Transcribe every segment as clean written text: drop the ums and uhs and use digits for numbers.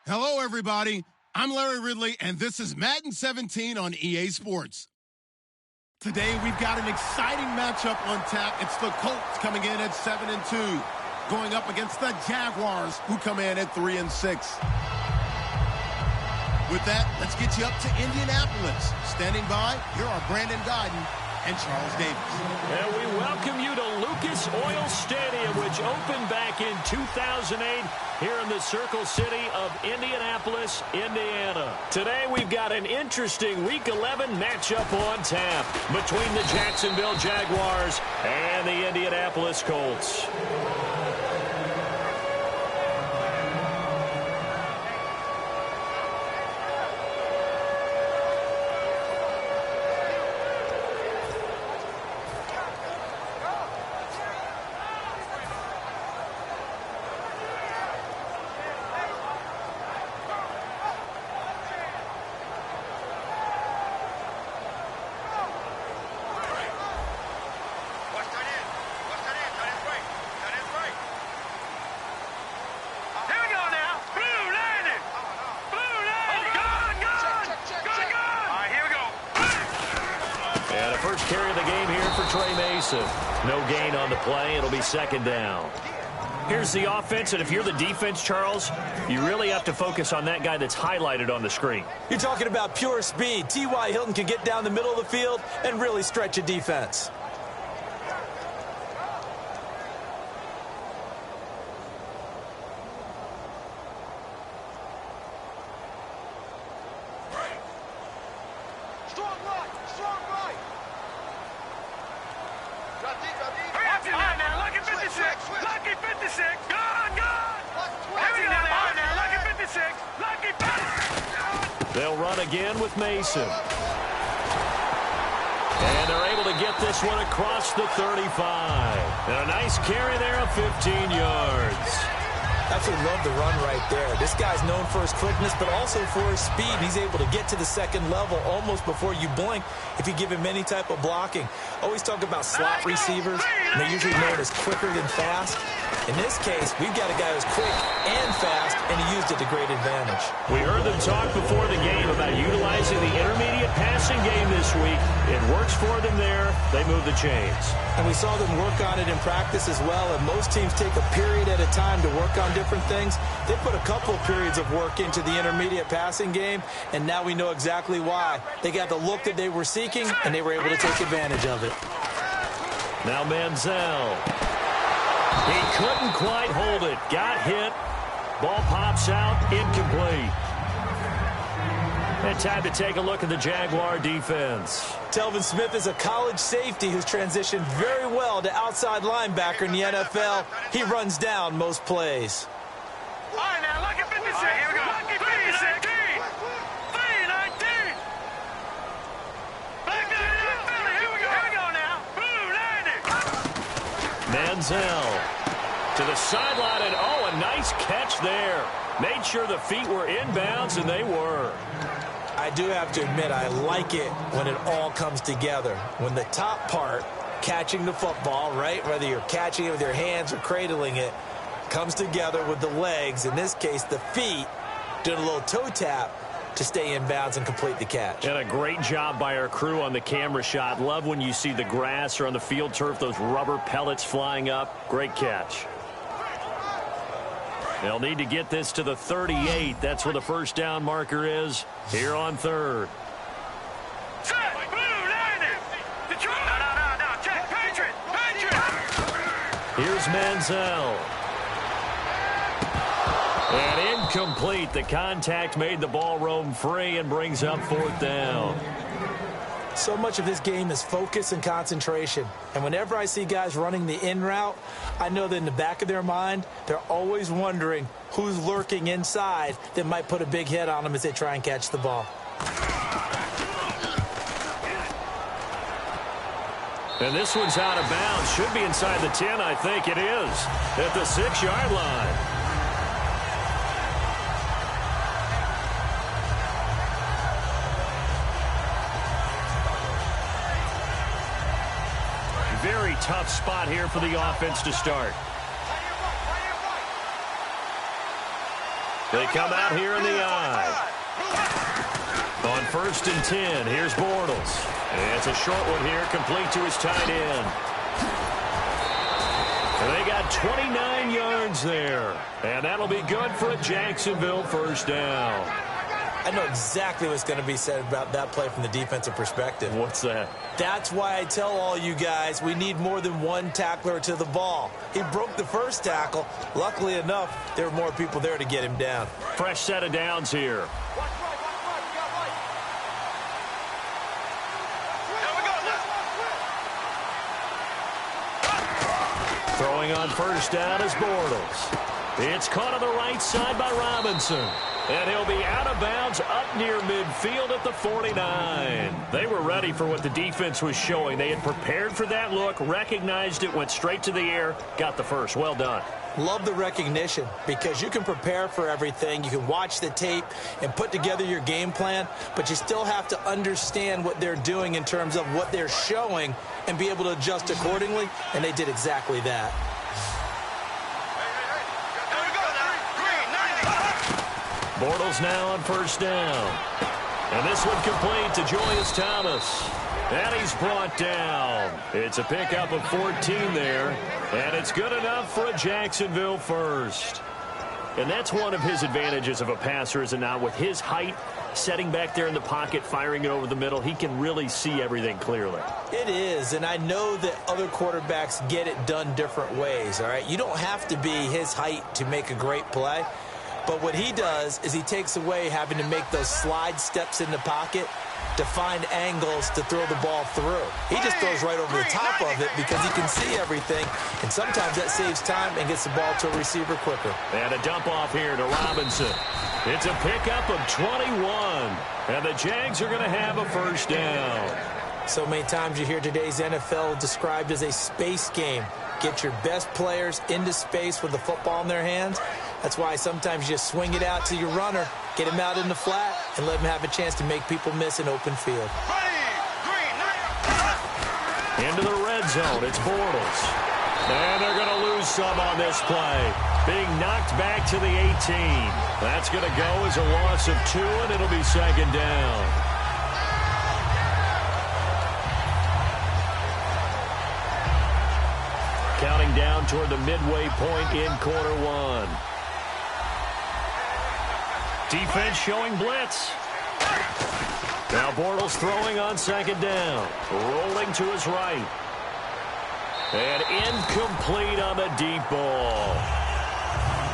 Hello, everybody. I'm Larry Ridley, and this is Madden 17 on EA Sports. Today, we've got an exciting matchup on tap. It's the Colts coming in at 7-2, going up against the Jaguars, who come in at 3-6. With that, let's get you up to Indianapolis. Standing by, here are Brandon Guyton and Charles Davis. And we welcome you to Lucas Oil Stadium, which opened back in 2008 here in the Circle City of Indianapolis, Indiana. Today we've got an interesting Week 11 matchup on tap between the Jacksonville Jaguars and the Indianapolis Colts. Carry of the game here for Trey Mason. No gain on the play. It'll be second down. Here's the offense, and if you're the defense, Charles, you really have to focus on that guy that's highlighted on the screen. You're talking about pure speed. T.Y. Hilton can get down the middle of the field and really stretch a defense. They'll run again with Mason. And they're able to get this one across the 35. And a nice carry there of 15 yards. Absolutely love the run right there. This guy's known for his quickness, but also for his speed. He's able to get to the second level almost before you blink if you give him any type of blocking. Always talk about slot receivers, and they're usually known as quicker than fast. In this case, we've got a guy who's quick and fast, and he used it to great advantage. We heard them talk before the game about utilizing the intermediate passing game this week. It works for them there. They move the chains. And we saw them work on it in practice as well, and most teams take a period at a time to work on different things. They put a couple of periods of work into the intermediate passing game, and now we know exactly why. They got the look that they were seeking, and they were able to take advantage of it. Now Manziel. He couldn't quite hold it. Got hit. Ball pops out. Incomplete. And time to take a look at the Jaguar defense. Telvin Smith is a college safety who's transitioned very well to outside linebacker in the NFL. He runs down most plays. All right, now look at 56. Here we go. Look at 56. 319. Back to the Here we go now. Blue 90. Manziel to the sideline, and oh, a nice catch there. Made sure the feet were inbounds, and they were. I do have to admit, I like it when it all comes together. When the top part, catching the football, right, whether you're catching it with your hands or cradling it, comes together with the legs, in this case the feet, doing a little toe tap to stay in bounds and complete the catch. And a great job by our crew on the camera shot. Love when you see the grass or on the field turf, those rubber pellets flying up. Great catch. They'll need to get this to the 38. That's where the first down marker is here on third. Set. Blue 90. Detroit. No. Check. Patriot. Here's Manziel. And incomplete. The contact made the ball roam free and brings up fourth down. So much of this game is focus and concentration. And whenever I see guys running the in route, I know that in the back of their mind, they're always wondering who's lurking inside that might put a big hit on them as they try and catch the ball. And this one's out of bounds. Should be inside the 10, I think it is. At the 6-yard line. Very tough spot here for the offense to start. They come out here in the eye. On 1st and 10, here's Bortles. And it's a short one here, complete to his tight end. And they got 29 yards there. And that'll be good for a Jacksonville first down. I know exactly what's going to be said about that play from the defensive perspective. What's that? That's why I tell all you guys we need more than one tackler to the ball. He broke the first tackle. Luckily enough, there were more people there to get him down. Fresh set of downs here. Throwing on first down is Bortles. It's caught on the right side by Robinson. And he'll be out of bounds up near midfield at the 49. They were ready for what the defense was showing. They had prepared for that look, recognized it, went straight to the air, got the first. Well done. Love the recognition because you can prepare for everything. You can watch the tape and put together your game plan, but you still have to understand what they're doing in terms of what they're showing and be able to adjust accordingly, and they did exactly that. Bortles now on first down. And this one complete to Julius Thomas. And he's brought down. It's a pickup of 14 there. And it's good enough for a Jacksonville first. And that's one of his advantages of a passer, is it not? With his height, setting back there in the pocket, firing it over the middle, he can really see everything clearly. It is, and I know that other quarterbacks get it done different ways, all right? You don't have to be his height to make a great play. But what he does is he takes away having to make those slide steps in the pocket to find angles to throw the ball through. He just throws right over the top of it because he can see everything, and sometimes that saves time and gets the ball to a receiver quicker. And a dump off here to Robinson. It's a pickup of 21, and the Jags are going to have a first down. So many times you hear today's NFL described as a space game. Get your best players into space with the football in their hands. That's why sometimes you just swing it out to your runner, get him out in the flat, and let him have a chance to make people miss an open field. Into the red zone, it's Bortles. And they're going to lose some on this play. Being knocked back to the 18. That's going to go as a loss of 2, and it'll be second down. Counting down toward the midway point in quarter one. Defense showing blitz. Now Bortles throwing on second down. Rolling to his right. And incomplete on the deep ball.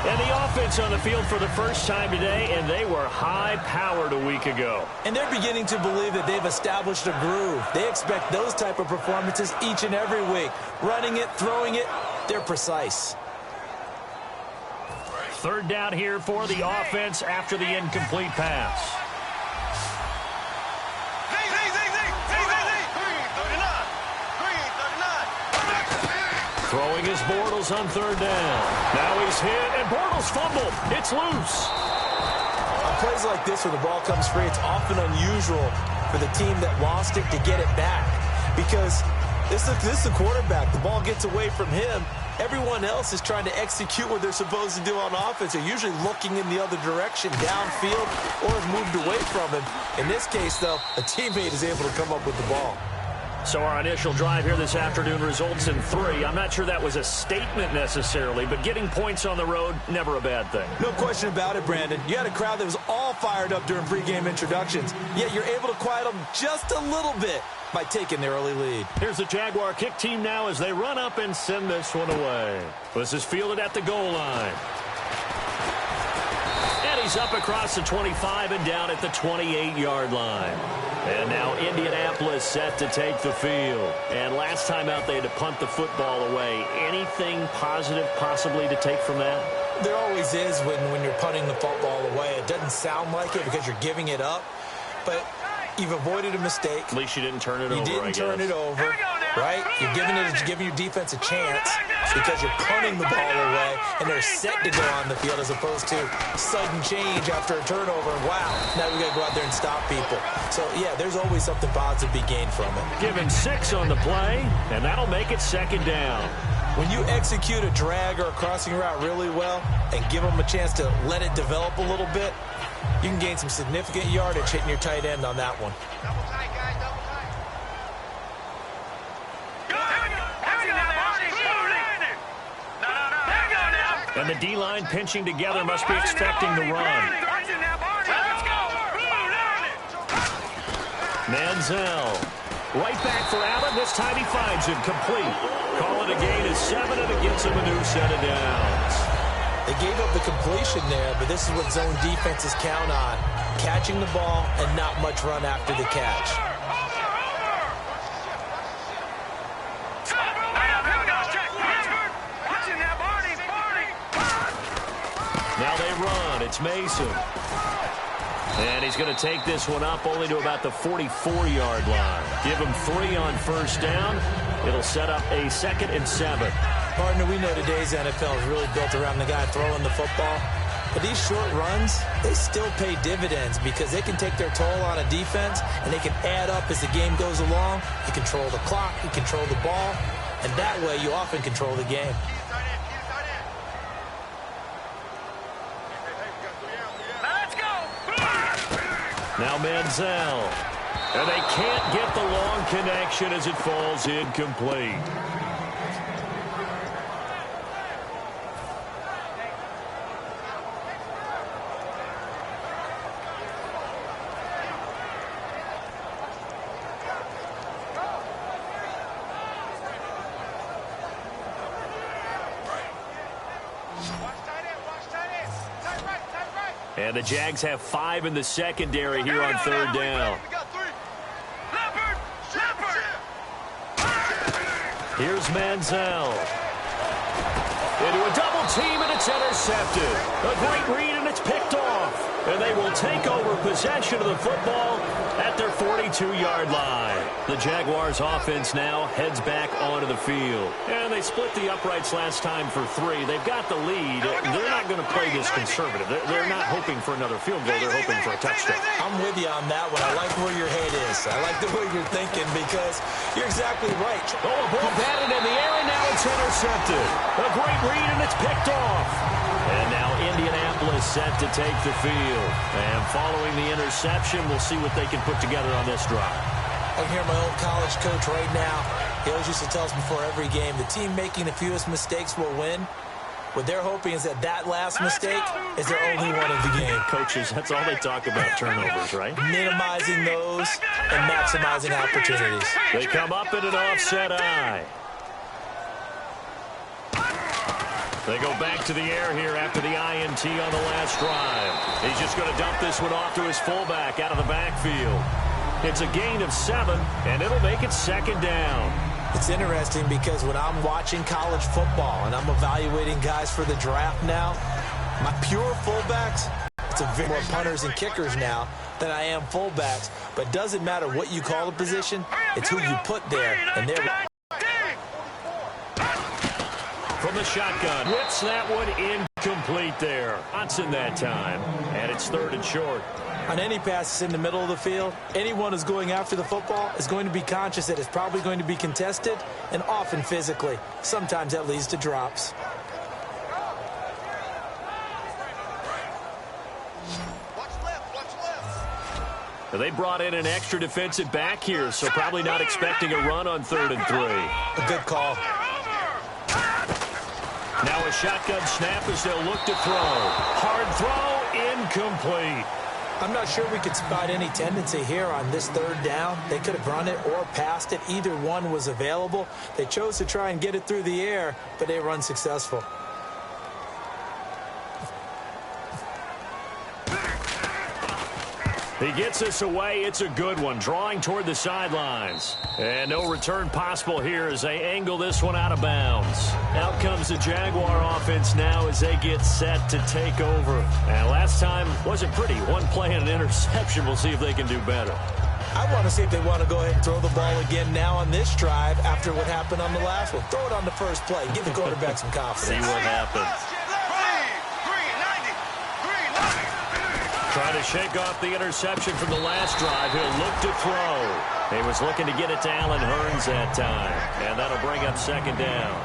And the offense on the field for the first time today, and they were high-powered a week ago. And they're beginning to believe that they've established a groove. They expect those type of performances each and every week. Running it, throwing it, they're precise. Third down here for the offense after the incomplete pass. Throwing his Bortles on third down. Now he's hit, and Bortles fumbled. It's loose. On plays like this where the ball comes free, it's often unusual for the team that lost it to get it back. Because this is the quarterback. The ball gets away from him. Everyone else is trying to execute what they're supposed to do on offense. They're usually looking in the other direction, downfield, or have moved away from him. In this case, though, a teammate is able to come up with the ball. So our initial drive here this afternoon results in 3. I'm not sure that was a statement necessarily, but getting points on the road, never a bad thing. No question about it, Brandon. You had a crowd that was all fired up during pregame introductions, yet you're able to quiet them just a little bit by taking the early lead. Here's the Jaguar kick team now as they run up and send this one away. This is fielded at the goal line. And he's up across the 25 and down at the 28-yard line. And now Indianapolis set to take the field. And last time out, they had to punt the football away. Anything positive possibly to take from that? There always is when you're punting the football away. It doesn't sound like it because you're giving it up. But you've avoided a mistake. At least you didn't turn it over, You didn't turn it over, right? You're giving your defense a chance because you're punting the ball away, and they're set to go on the field as opposed to sudden change after a turnover. And wow, now we got to go out there and stop people. So, yeah, there's always something positive to be gained from it. Given 6 on the play, and that'll make it second down. When you execute a drag or a crossing route really well and give them a chance to let it develop a little bit, you can gain some significant yardage hitting your tight end on that one. Double tight, guys, double tight. And the D-line pinching together must be expecting the run. Manziel. Right back for Allen. This time he finds him complete. Call it a gain of 7, and it gets him a new set of downs. They gave up the completion there, but this is what zone defenses count on. Catching the ball and not much run after the catch. Now they run. It's Mason. And he's going to take this one up only to about the 44-yard line. Give him 3 on first down. It'll set up a 2nd and 7. Partner, we know today's NFL is really built around the guy throwing the football. But these short runs, they still pay dividends because they can take their toll on a defense, and they can add up as the game goes along. You control the clock, you control the ball, and that way you often control the game. Now Manziel. And they can't get the long connection as it falls incomplete. And the Jags have 5 in the secondary here on 3rd down. Here's Manziel. Into a double team, and it's intercepted. A great read, and it's picked off. And they will take over possession of the football at their 42-yard line. The Jaguars offense now heads back onto the field. And they split the uprights last time for 3. They've got the lead. They're not going to play this conservative. They're not hoping for another field goal. They're hoping for a touchdown. I'm with you on that one. I like where your head is. I like the way you're thinking because you're exactly right. Oh, a ball batted in the air, and now it's intercepted. A great read, and it's picked off. And now Indianapolis set to take the field. And following the interception, we'll see what they can put together on this drive. I can hear my old college coach right now. He always used to tell us before every game, the team making the fewest mistakes will win. What they're hoping is that that last mistake is their only one of the game. Coaches, that's all they talk about, turnovers, right? Minimizing those and maximizing opportunities. They come up in an offset eye. They go back to the air here after the INT on the last drive. He's just going to dump this one off to his fullback out of the backfield. It's a gain of 7, and it'll make it 2nd down. It's interesting because when I'm watching college football and I'm evaluating guys for the draft now, my pure fullbacks, it's a bit more punters and kickers now than I am fullbacks. But it doesn't matter what you call the position, it's who you put there. And they're from the shotgun. Whips that one incomplete there. Johnson that time. And it's 3rd and short. On any passes in the middle of the field, anyone who's going after the football is going to be conscious that it's probably going to be contested and often physically. Sometimes that leads to drops. They brought in an extra defensive back here, so probably not expecting a run on 3rd and 3. A good call. Now a shotgun snap as they'll look to throw. Hard throw, incomplete. I'm not sure we could spot any tendency here on this 3rd down. They could have run it or passed it. Either one was available. They chose to try and get it through the air, but they were unsuccessful. He gets us away. It's a good one. Drawing toward the sidelines. And no return possible here as they angle this one out of bounds. Out comes the Jaguar offense now as they get set to take over. And last time wasn't pretty. One play and an interception. We'll see if they can do better. I want to see if they want to go ahead and throw the ball again now on this drive after what happened on the last one. Throw it on the first play. Give the quarterback some confidence. See what happens. Trying to shake off the interception from the last drive. He'll look to throw. He was looking to get it to Allen Hurns that time. And that'll bring up 2nd down.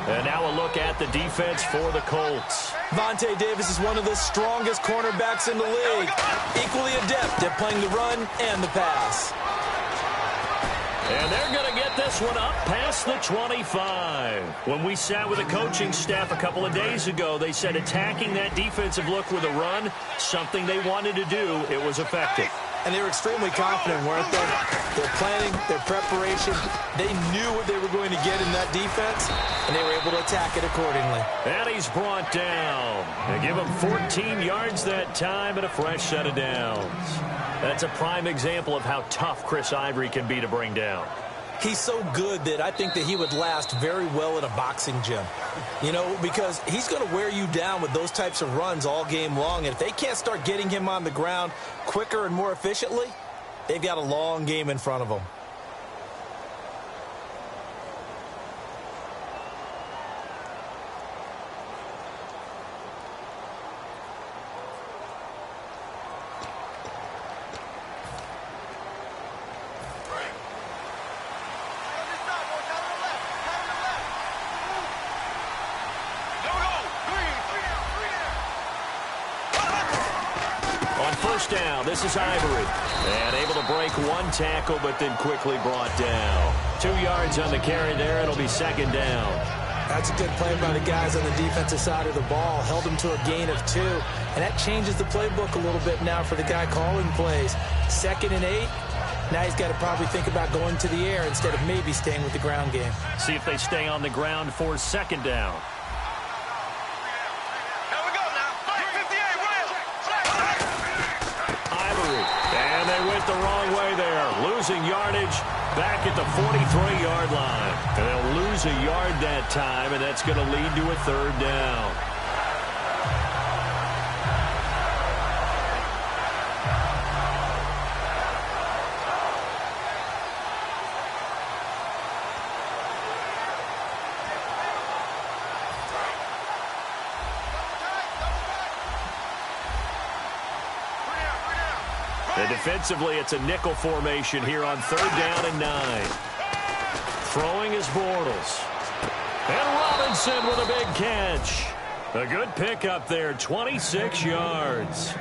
And now a look at the defense for the Colts. Vontae Davis is one of the strongest cornerbacks in the league. Equally adept at playing the run and the pass. And they're going to get this one up past the 25. When we sat with the coaching staff a couple of days ago, they said attacking that defensive look with a run, something they wanted to do, it was effective. And they were extremely confident, weren't they? Their planning, their preparation, they knew what they were going to get in that defense, and they were able to attack it accordingly. And he's brought down. They give him 14 yards that time and a fresh set of downs. That's a prime example of how tough Chris Ivory can be to bring down. He's so good that I think that he would last very well in a boxing gym. You know, because he's going to wear you down with those types of runs all game long. And if they can't start getting him on the ground quicker and more efficiently, they've got a long game in front of them. Down. This is Ivory. And able to break one tackle, but then quickly brought down. 2 yards on the carry there. It'll be second down. That's a good play by the guys on the defensive side of the ball. Held them to a gain of 2. And that changes the playbook a little bit now for the guy calling plays. 2nd and 8. Now he's got to probably think about going to the air instead of maybe staying with the ground game. See if they stay on the ground for second down. The wrong way there, losing yardage back at the 43-yard line. And they'll lose a yard that time, and that's going to lead to a third down. And defensively, it's a nickel formation here on 3rd down and 9. Throwing is Bortles. And Robinson with a big catch. A good pickup there, 26 yards.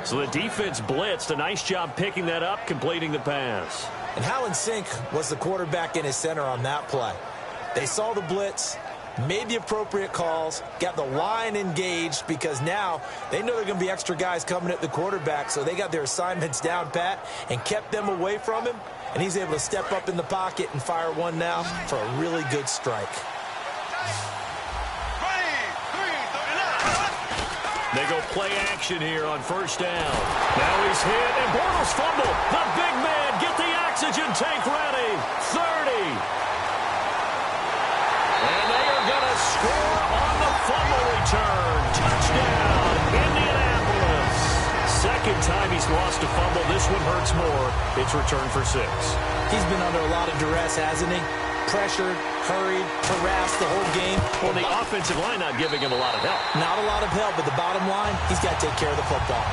So the defense blitzed. A nice job picking that up, completing the pass. And how in sync was the quarterback in his center on that play? They saw the blitz, made the appropriate calls, got the line engaged because now they know there are going to be extra guys coming at the quarterback, so they got their assignments down pat and kept them away from him, and he's able to step up in the pocket and fire one now for a really good strike. They go play action here on 1st down. Now he's hit, and Bortles fumble. The big man, get the oxygen tank ready. 30. And they are going to score on the fumble return. Touchdown, Indianapolis. Second time he's lost a fumble. This one hurts more. It's returned for 6. He's been under a lot of duress, hasn't he? Pressured, hurried, harassed the whole game. Well, the offensive line not giving him a lot of help. Not a lot of help, but the bottom line, he's got to take care of the football.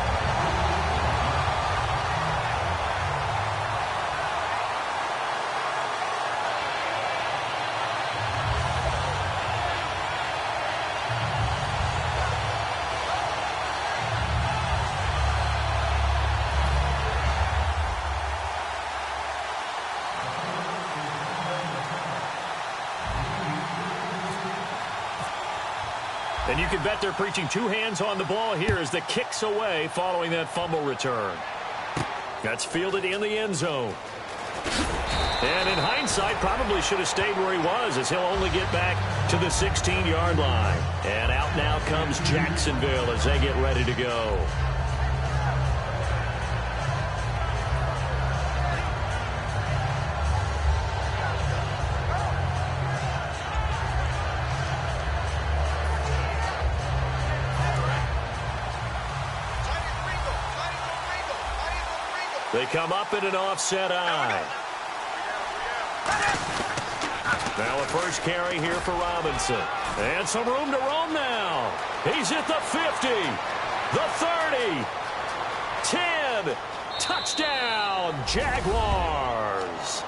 And you can bet they're preaching 2 hands on the ball here as the kick's away following that fumble return. That's fielded in the end zone. And in hindsight, probably should have stayed where he was as he'll only get back to the 16-yard line. And out now comes Jacksonville as they get ready to go. They come up in an offset eye. Now a first carry here for Robinson. And some room to roam now. He's at the 50, the 30, 10. Touchdown, Jaguars.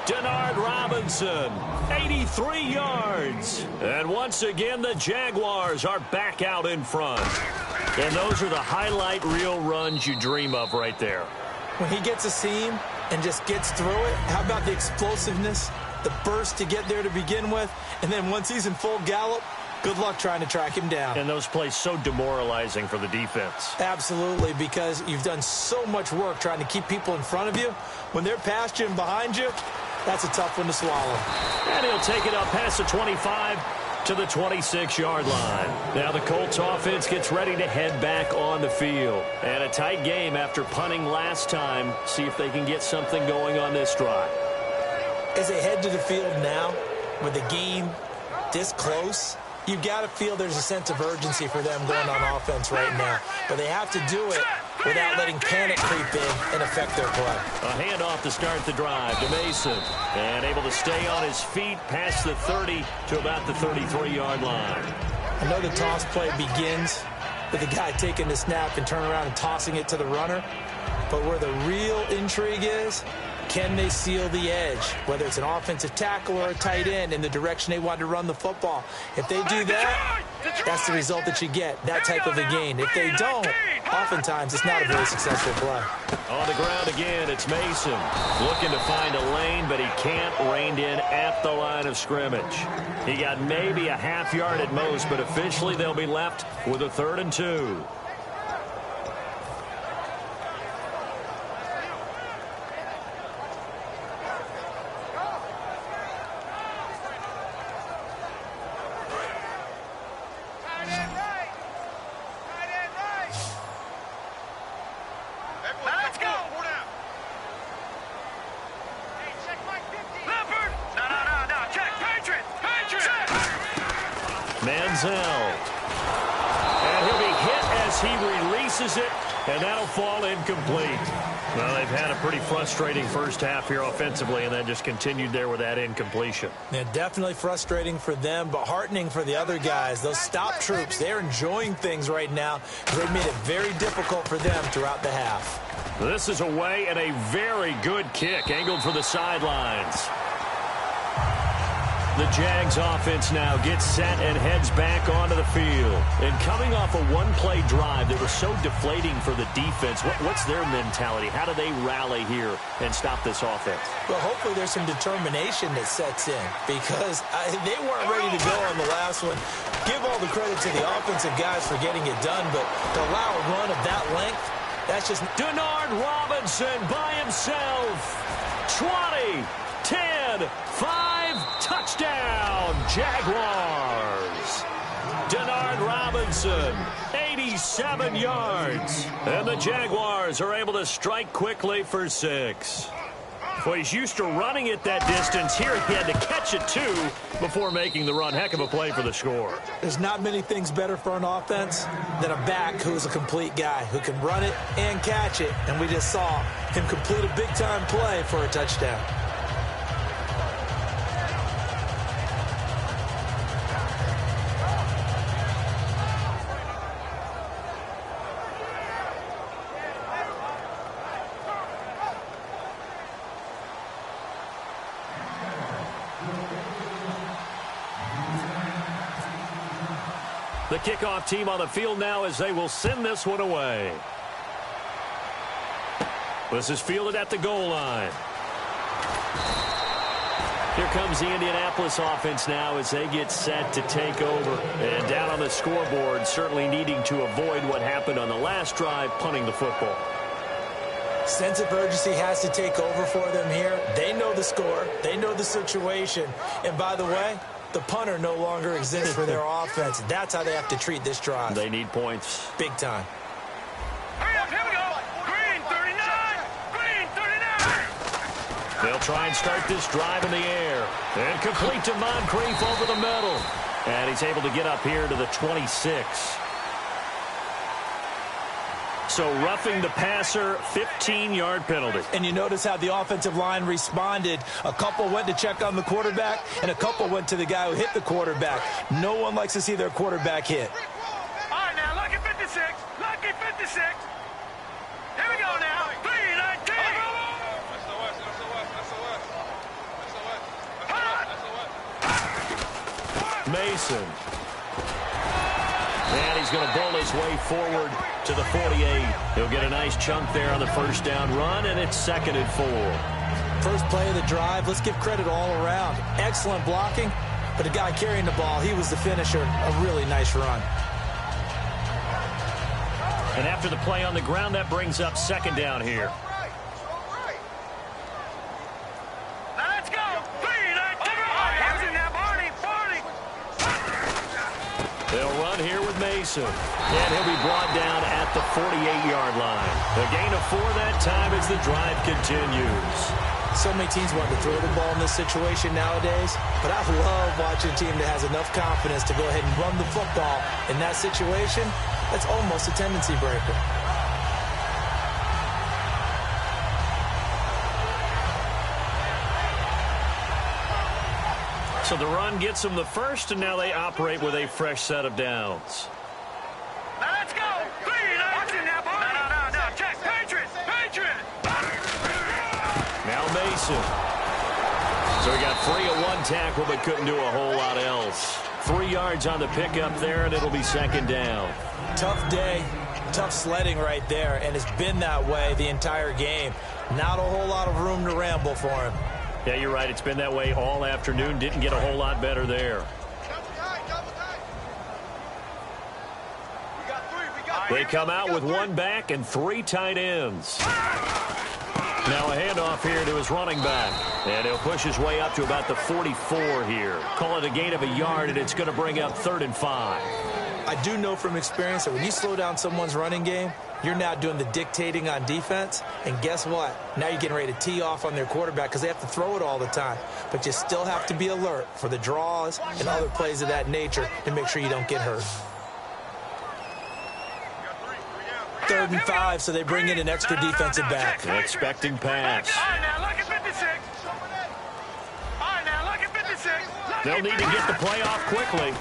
Denard Robinson, 83 yards. And once again, the Jaguars are back out in front. And those are the highlight reel runs you dream of right there. When he gets a seam and just gets through it, how about the explosiveness, the burst to get there to begin with, and then once he's in full gallop, good luck trying to track him down. And those plays so demoralizing for the defense. Absolutely, because you've done so much work trying to keep people in front of you. When they're past you and behind you, that's a tough one to swallow. And he'll take it up past the 25 to the 26-yard line. Now the Colts offense gets ready to head back on the field. And a tight game after punting last time. See if they can get something going on this drive. As they head to the field now, with the game this close, you've got to feel there's a sense of urgency for them going on offense right now. But they have to do it without letting panic creep in and affect their play. A handoff to start the drive to Mason. And able to stay on his feet past the 30 to about the 33-yard line. I know the toss play begins with the guy taking the snap and turn around and tossing it to the runner. But where the real intrigue is, can they seal the edge, whether it's an offensive tackle or a tight end in the direction they want to run the football? If they do that, that's the result that you get, that type of a gain. If they don't, oftentimes it's not a very successful play. On the ground again, it's Mason. Looking to find a lane, but he can't. Reined in at the line of scrimmage. He got maybe a half yard at most, but officially they'll be left with a 3rd and 2. And he'll be hit as he releases it, and that'll fall incomplete. Well, they've had a pretty frustrating first half here offensively, and then just continued there with that incompletion. Yeah, definitely frustrating for them, but heartening for the other guys. Those stop troops, they're enjoying things right now because they've made it very difficult for them throughout the half. This is away and a very good kick, angled for the sidelines. The Jags offense now gets set and heads back onto the field. And coming off a one-play drive that was so deflating for the defense, what's their mentality? How do they rally here and stop this offense? Well, hopefully there's some determination that sets in because they weren't ready to go on the last one. Give all the credit to the offensive guys for getting it done, but to allow a run of that length, that's just... Denard Robinson by himself. 20, 10, 5, touchdown, Jaguars. Denard Robinson, 87 yards. And the Jaguars are able to strike quickly for 6. Well, he's used to running it that distance. Here he had to catch it, too, before making the run. Heck of a play for the score. There's not many things better for an offense than a back who is a complete guy who can run it and catch it. And we just saw him complete a big-time play for a touchdown. The kickoff team on the field now as they will send this one away. This is fielded at the goal line. Here comes the Indianapolis offense now as they get set to take over. And down on the scoreboard, certainly needing to avoid what happened on the last drive, punting the football. Sense of urgency has to take over for them here. They know the score. They know the situation. And by the way, the punter no longer exists for their offense. That's how they have to treat this drive. They need points. Big time. Hurry up, here we go. Green 39. Green 39. They'll try and start this drive in the air. And complete to Moncrief over the middle. And he's able to get up here to the 26. So roughing the passer, 15-yard penalty. And you notice how the offensive line responded. A couple went to check on the quarterback, and a couple went to the guy who hit the quarterback. No one likes to see their quarterback hit. All right, now, lucky 56. Lucky 56. Here we go now. 319. Mason. And he's going to bull his way forward to the 48. He'll get a nice chunk there on the first down run, and it's 2nd and 4. First play of the drive, let's give credit all around. Excellent blocking, but the guy carrying the ball, he was the finisher. A really nice run. And after the play on the ground, that brings up 2nd down here. Let's go. They'll run here with Mason. And he'll be brought down at the 48-yard line. A gain of 4 that time as the drive continues. So many teams want to throw the ball in this situation nowadays, but I love watching a team that has enough confidence to go ahead and run the football. In that situation, that's almost a tendency breaker. So the run gets them the first, and now they operate with a fresh set of downs. Let's go. No. Check. Patriot. Now Mason. So he got free of 1 tackle, but couldn't do a whole lot else. 3 yards on the pickup there, and it'll be 2nd down. Tough day, tough sledding right there, and it's been that way the entire game. Not a whole lot of room to ramble for him. Yeah, you're right. It's been that way all afternoon. Didn't get a whole lot better there. They come out with 1 back and 3 tight ends. Now a handoff here to his running back. And he'll push his way up to about the 44 here. Call it a gain of a yard, and it's going to bring up 3rd and 5. I do know from experience that when you slow down someone's running game, you're now doing the dictating on defense. And guess what? Now you're getting ready to tee off on their quarterback because they have to throw it all the time. But you still have to be alert for the draws and other plays of that nature to make sure you don't get hurt. 3rd and 5, so they bring in an extra defensive back. An expecting pass. All right, now look at 56. They'll need to get the play off quickly.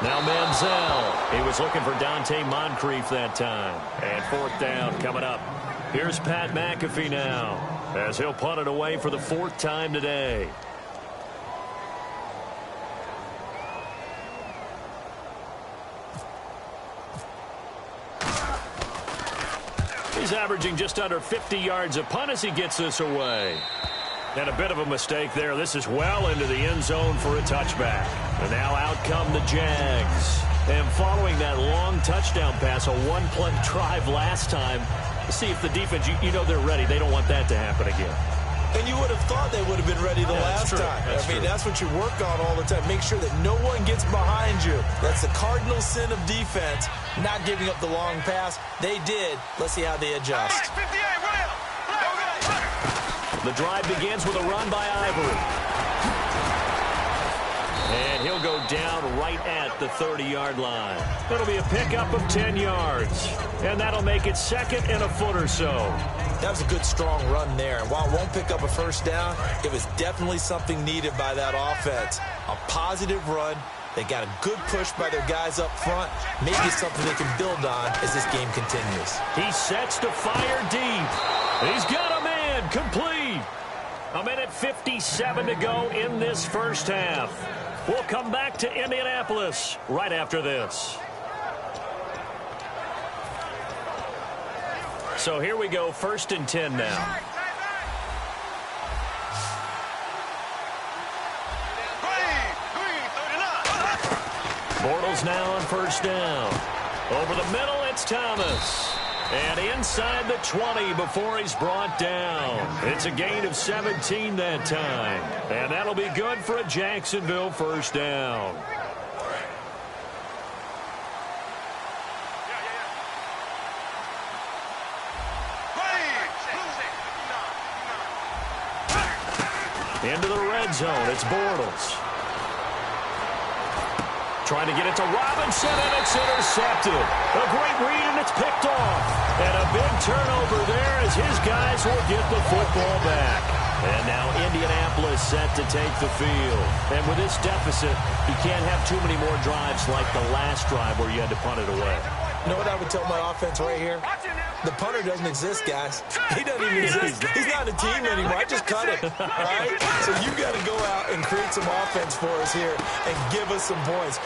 Now Manziel. He was looking for Dante Moncrief that time. And 4th down coming up. Here's Pat McAfee now, as he'll punt it away for the 4th time today. He's averaging just under 50 yards a punt as he gets this away. And a bit of a mistake there. This is well into the end zone for a touchback. And now out come the Jags. And following that long touchdown pass, a 1-play drive last time, see if the defense, you know they're ready. They don't want that to happen again. And you would have thought they would have been ready the last time. That's what you work on all the time. Make sure that no one gets behind you. That's the cardinal sin of defense, not giving up the long pass. They did. Let's see how they adjust. The drive begins with a run by Ivory. And he'll go down right at the 30-yard line. It'll be a pickup of 10 yards. And that'll make it 2nd and a foot or so. That was a good, strong run there. And while it won't pick up a first down, it was definitely something needed by that offense. A positive run. They got a good push by their guys up front. Maybe something they can build on as this game continues. He sets to fire deep. He's got a man complete. 1:57 to go in this first half. We'll come back to Indianapolis right after this. So here we go, 1st and 10 now. Bortles now on 1st down. Over the middle, it's Thomas. And inside the 20 before he's brought down. It's a gain of 17 that time. And that'll be good for a Jacksonville 1st down. Into the red zone, it's Bortles. Trying to get it to Robinson, and it's intercepted. A great read, and it's picked off. And a big turnover there as his guys will get the football back. And now Indianapolis set to take the field. And with this deficit, you can't have too many more drives like the last drive where you had to punt it away. You know what I would tell my offense right here? The punter doesn't exist, guys. He doesn't even exist. He's not a team anymore. I just cut it, all right? So you got to go out and create some offense for us here and give us some points.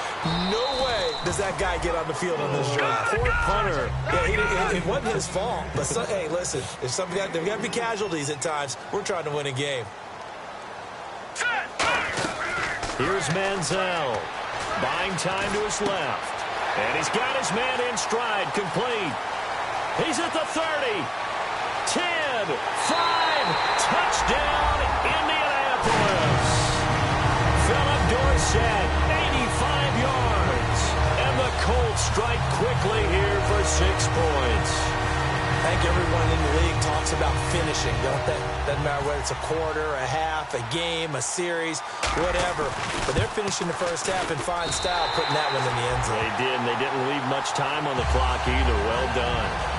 No way does that guy get on the field on this drive. Poor punter. Yeah, it wasn't his fault. But, hey, listen, if there got to be casualties at times, we're trying to win a game. Here's Manziel. Buying time to his left. And he's got his man in stride, complete. He's at the 30. 10, 5, touchdown, Indianapolis. Philip Dorsett, 85 yards. And the Colts strike quickly here for 6 points. I think everyone in the league talks about finishing, don't they? Doesn't matter whether it's a quarter, a half, a game, a series, whatever. But they're finishing the first half in fine style, putting that one in the end zone. They did, and they didn't leave much time on the clock either. Well done.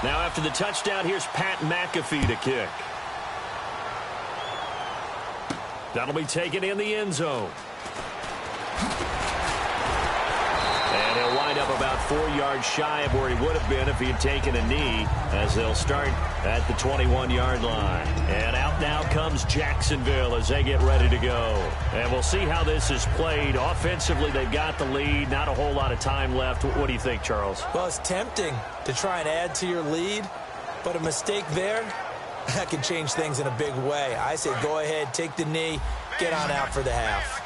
Now after the touchdown, here's Pat McAfee to kick. That'll be taken in the end zone. And he'll wind up about 4 yards shy of where he would have been if he had taken a knee, as they'll start at the 21-yard line. And out now comes Jacksonville as they get ready to go. And we'll see how this is played. Offensively, they've got the lead. Not a whole lot of time left. What do you think, Charles? Well, it's tempting to try and add to your lead, but a mistake there, that can change things in a big way. I say go ahead, take the knee, get on out for the half.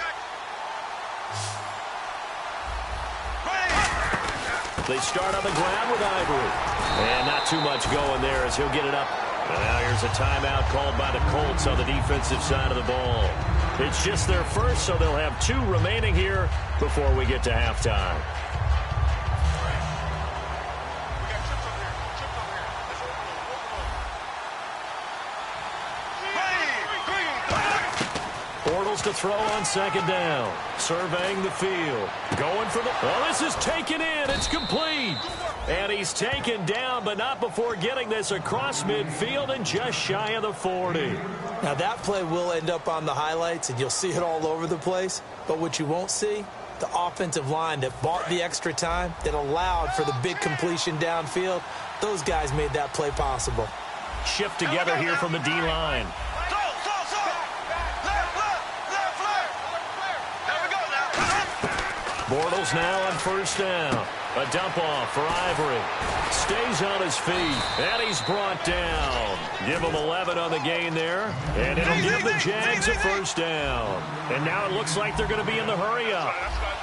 They start on the ground with Ivory. And not too much going there as he'll get it up. And now here's a timeout called by the Colts on the defensive side of the ball. It's just their first, so they'll have 2 remaining here before we get to halftime. To throw on second down. Surveying the field. Going for the... Oh, this is taken in. It's complete. And he's taken down, but not before getting this across midfield and just shy of the 40. Now, that play will end up on the highlights, and you'll see it all over the place. But what you won't see, the offensive line that bought the extra time, that allowed for the big completion downfield, those guys made that play possible. Shift together here from the D-line. Bortles now on first down. A dump off for Ivory. Stays on his feet. And he's brought down. Give him 11 on the gain there. And it'll give the Jags a first down. And now it looks like they're going to be in the hurry-up.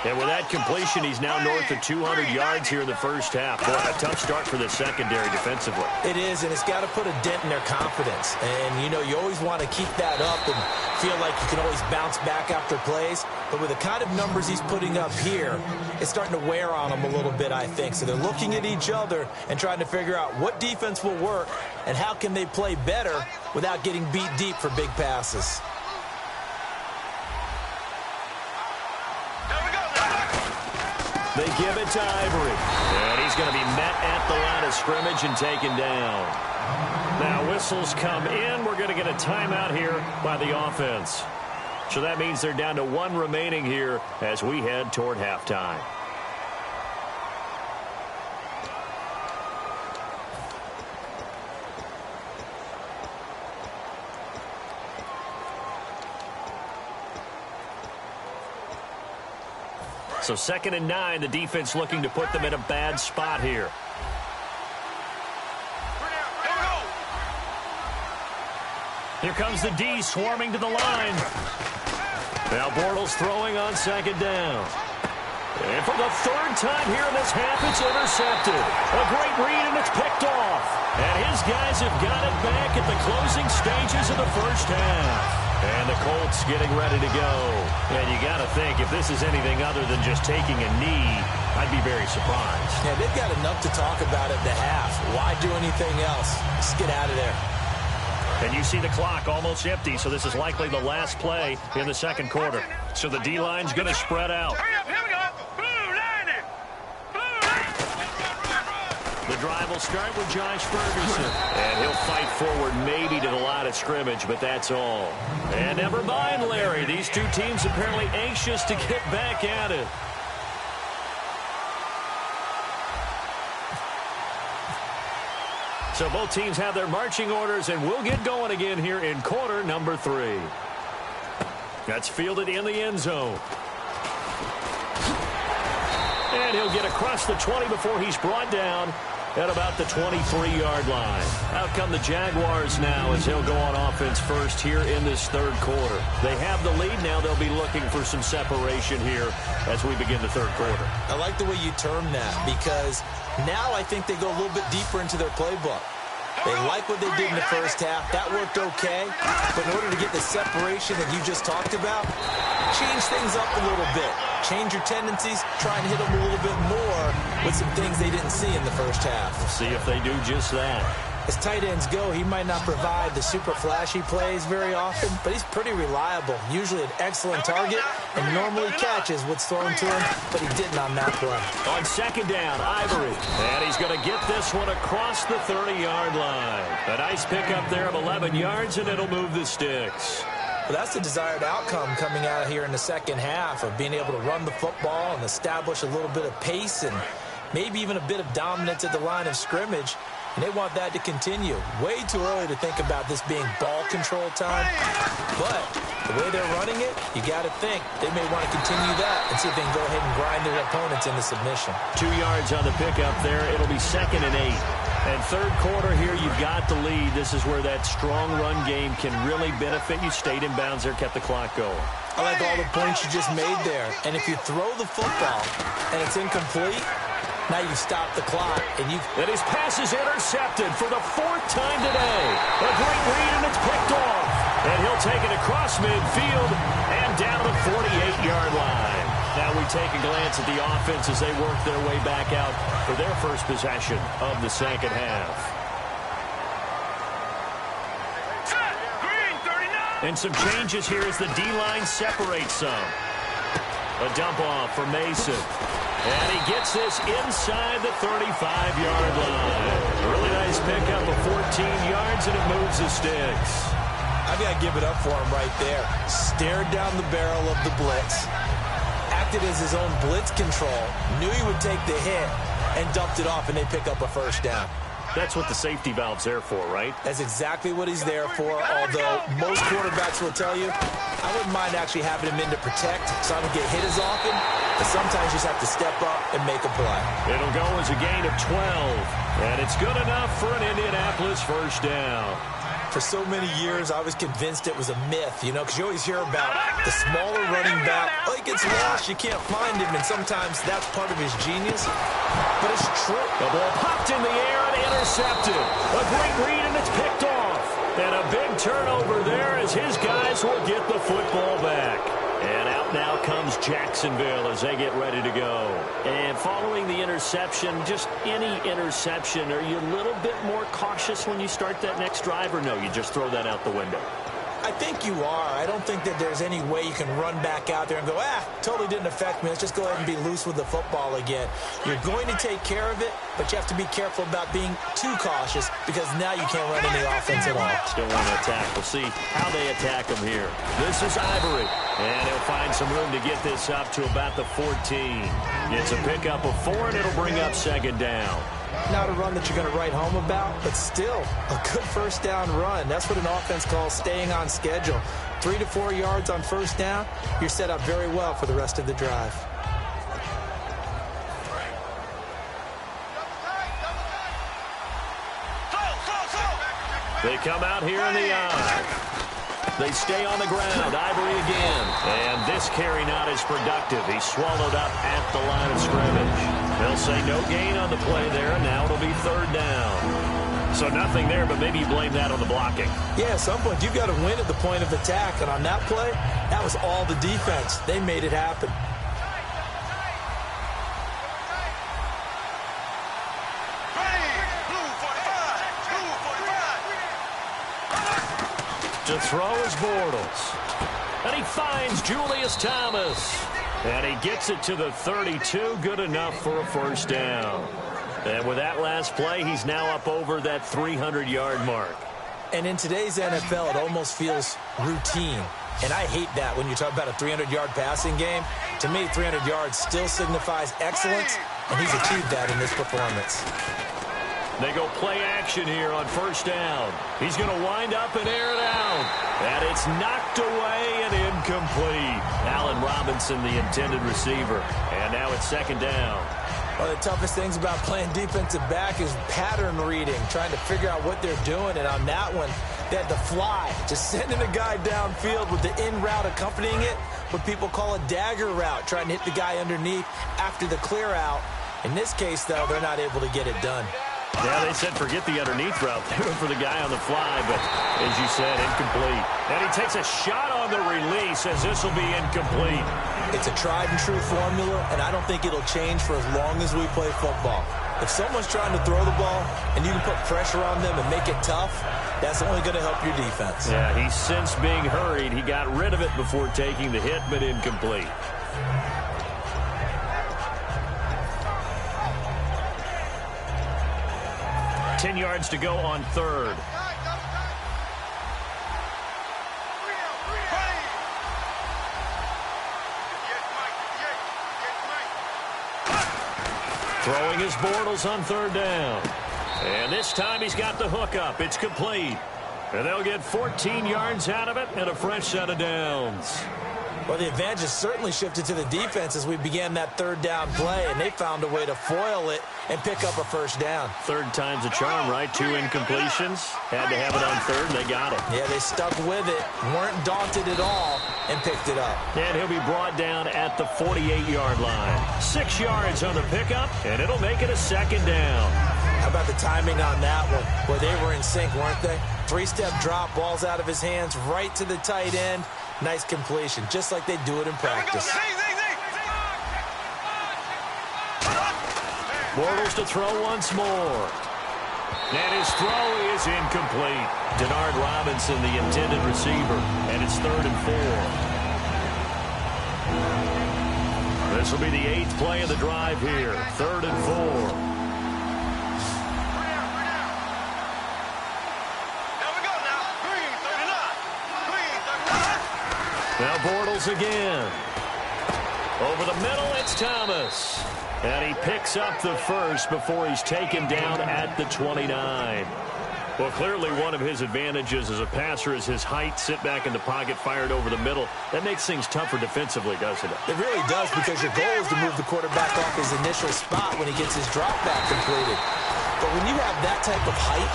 And with that completion, he's now north of 200 yards here in the first half. Boy, a tough start for the secondary defensively. It is, and it's got to put a dent in their confidence. And, you know, you always want to keep that up and feel like you can always bounce back after plays. But with the kind of numbers he's putting up here, it's starting to wear on them a little bit, I think. So they're looking at each other and trying to figure out what defense will work and how can they play better without getting beat deep for big passes. They give it to Ivory. And he's going to be met at the line of scrimmage and taken down. Now whistles come in. We're going to get a timeout here by the offense. So that means they're down to 1 remaining here as we head toward halftime. So 2nd and 9, the defense looking to put them in a bad spot here. Here comes the D swarming to the line. Now Bortles throwing on 2nd down. And for the 3rd time here in this half, it's intercepted. A great read, and it's picked off. And his guys have got it back at the closing stages of the first half. And the Colts getting ready to go. And you got to think, if this is anything other than just taking a knee, I'd be very surprised. Yeah, they've got enough to talk about at the half. Why do anything else? Just get out of there. And you see the clock almost empty, so this is likely the last play in the 2nd quarter. So the D-line's going to spread out. Hurry up, here we go. Blue 90. Blue 90. The drive will start with Josh Ferguson. And he'll fight forward maybe to the line of scrimmage, but that's all. And never mind, Larry. These two teams apparently anxious to get back at it. So both teams have their marching orders, and we'll get going again here in quarter number 3. That's fielded in the end zone. And he'll get across the 20 before he's brought down at about the 23-yard line. Out come the Jaguars now as they'll go on offense first here in this third quarter. They have the lead now. They'll be looking for some separation here as we begin the third quarter. I like the way you term that because now I think they go a little bit deeper into their playbook. They like what they did in the first half. That worked okay. But in order to get the separation that you just talked about, change things up a little bit. Change your tendencies. Try and hit them a little bit more with some things they didn't see in the first half. We'll see if they do just that. As tight ends go, he might not provide the super flashy plays very often, but he's pretty reliable. Usually an excellent target and normally catches what's thrown to him, but he didn't on that play. On second down, Ivory. And he's going to get this one across the 30-yard line. A nice pickup there of 11 yards, and it'll move the sticks. Well, that's the desired outcome coming out here in the second half of being able to run the football and establish a little bit of pace and maybe even a bit of dominance at the line of scrimmage. And they want that to continue. Way too early to think about this being ball control time. But the way they're running it, you got to think they may want to continue that and see if they can go ahead and grind their opponents into submission. 2 yards on the pickup there. It'll be 2nd and 8. And third quarter here, you've got the lead. This is where that strong run game can really benefit you. Stayed in bounds there, kept the clock going. I like all the points you just made there. And if you throw the football and it's incomplete, now you stop the clock, and his pass is intercepted for the 4th time today. A great read, and it's picked off. And he'll take it across midfield and down the 48-yard line. Now we take a glance at the offense as they work their way back out for their first possession of the second half. And some changes here as the D-line separates some. A dump off for Mason. And he gets this inside the 35-yard line. A really nice pickup of 14 yards, and it moves the sticks. I've got to give it up for him right there. Stared down the barrel of the blitz. Acted as his own blitz control. Knew he would take the hit and dumped it off, and they pick up a first down. That's what the safety valve's there for, right? That's exactly what he's there for, although most quarterbacks will tell you, I wouldn't mind actually having him in to protect so I don't get hit as often, but sometimes you just have to step up and make a play. It'll go as a gain of 12, and it's good enough for an Indianapolis first down. For so many years, I was convinced it was a myth, you know, because you always hear about the smaller running back. Oh, he gets lost, you can't find him, and sometimes that's part of his genius. But it's true. The ball popped in the air and intercepted. A great read, and it's picked off. And a big turnover there as his guys will get the football back. And out now comes Jacksonville as they get ready to go. And following the interception, just any interception, are you a little bit more cautious when you start that next drive, or no, you just throw that out the window? I think you are. I don't think that there's any way you can run back out there and go, totally didn't affect me. Let's just go ahead and be loose with the football again. You're going to take care of it, but you have to be careful about being too cautious because now you can't run any offense at all. Still want to attack. We'll see how they attack him here. This is Ivory, and he'll find some room to get this up to about the 14. It's a pickup of 4, and it'll bring up second down. Not a run that you're going to write home about, but still a good first down run. That's what an offense calls staying on schedule. 3 to 4 yards on first down, you're set up very well for the rest of the drive. They come out here in the eye. They stay on the ground. Ivory again. And this carry not as productive. He's swallowed up at the line of scrimmage. They'll say no gain on the play there, and now it'll be third down. So nothing there, but maybe you blame that on the blocking. Yeah, at some point you've got to win at the point of attack, and on that play, that was all the defense. They made it happen. To throw is Bortles. And he finds Julius Thomas. And he gets it to the 32. Good enough for a first down. And with that last play, he's now up over that 300-yard mark. And in today's NFL, it almost feels routine. And I hate that when you talk about a 300-yard passing game. To me, 300 yards still signifies excellence, and he's achieved that in this performance. They go play action here on first down. He's going to wind up and air it out. And it's knocked away and incomplete. Allen Robinson, the intended receiver. And now it's second down. One of the toughest things about playing defensive back is pattern reading, trying to figure out what they're doing. And on that one, they had to fly, just sending a guy downfield with the in route accompanying it, what people call a dagger route, trying to hit the guy underneath after the clear out. In this case, though, they're not able to get it done. Yeah, they said forget the underneath route. They went for the guy on the fly, but as you said, incomplete. And he takes a shot on the release as this will be incomplete. It's a tried-and-true formula, and I don't think it'll change for as long as we play football. If someone's trying to throw the ball and you can put pressure on them and make it tough, that's only going to help your defense. Yeah, he's since being hurried. He got rid of it before taking the hit, but incomplete. Ten yards to go on third. Throwing his Bortles on third down. And this time he's got the hook up. It's complete. And they'll get 14 yards out of it and a fresh set of downs. Well, the advantage has certainly shifted to the defense as we began that third down play, and they found a way to foil it and pick up a first down. Third time's a charm, right? 2 incompletions. Had to have it on third, and they got it. Yeah, they stuck with it, weren't daunted at all, and picked it up. And he'll be brought down at the 48-yard line. 6 yards on the pickup, and it'll make it a second down. How about the timing on that one? Well, they were in sync, weren't they? 3-step drop, ball's out of his hands, right to the tight end. Nice completion, just like they do it in practice. Bortles to throw once more. And his throw is incomplete. Denard Robinson, the intended receiver. And it's 3rd and 4. This will be the 8th play of the drive here. 3rd and 4. Now Bortles again. Over the middle, it's Thomas. And he picks up the first before he's taken down at the 29. Well, clearly one of his advantages as a passer is his height. Sit back in the pocket, fired over the middle. That makes things tougher defensively, doesn't it? It really does, because your goal is to move the quarterback off his initial spot when he gets his drop back completed. But when you have that type of height,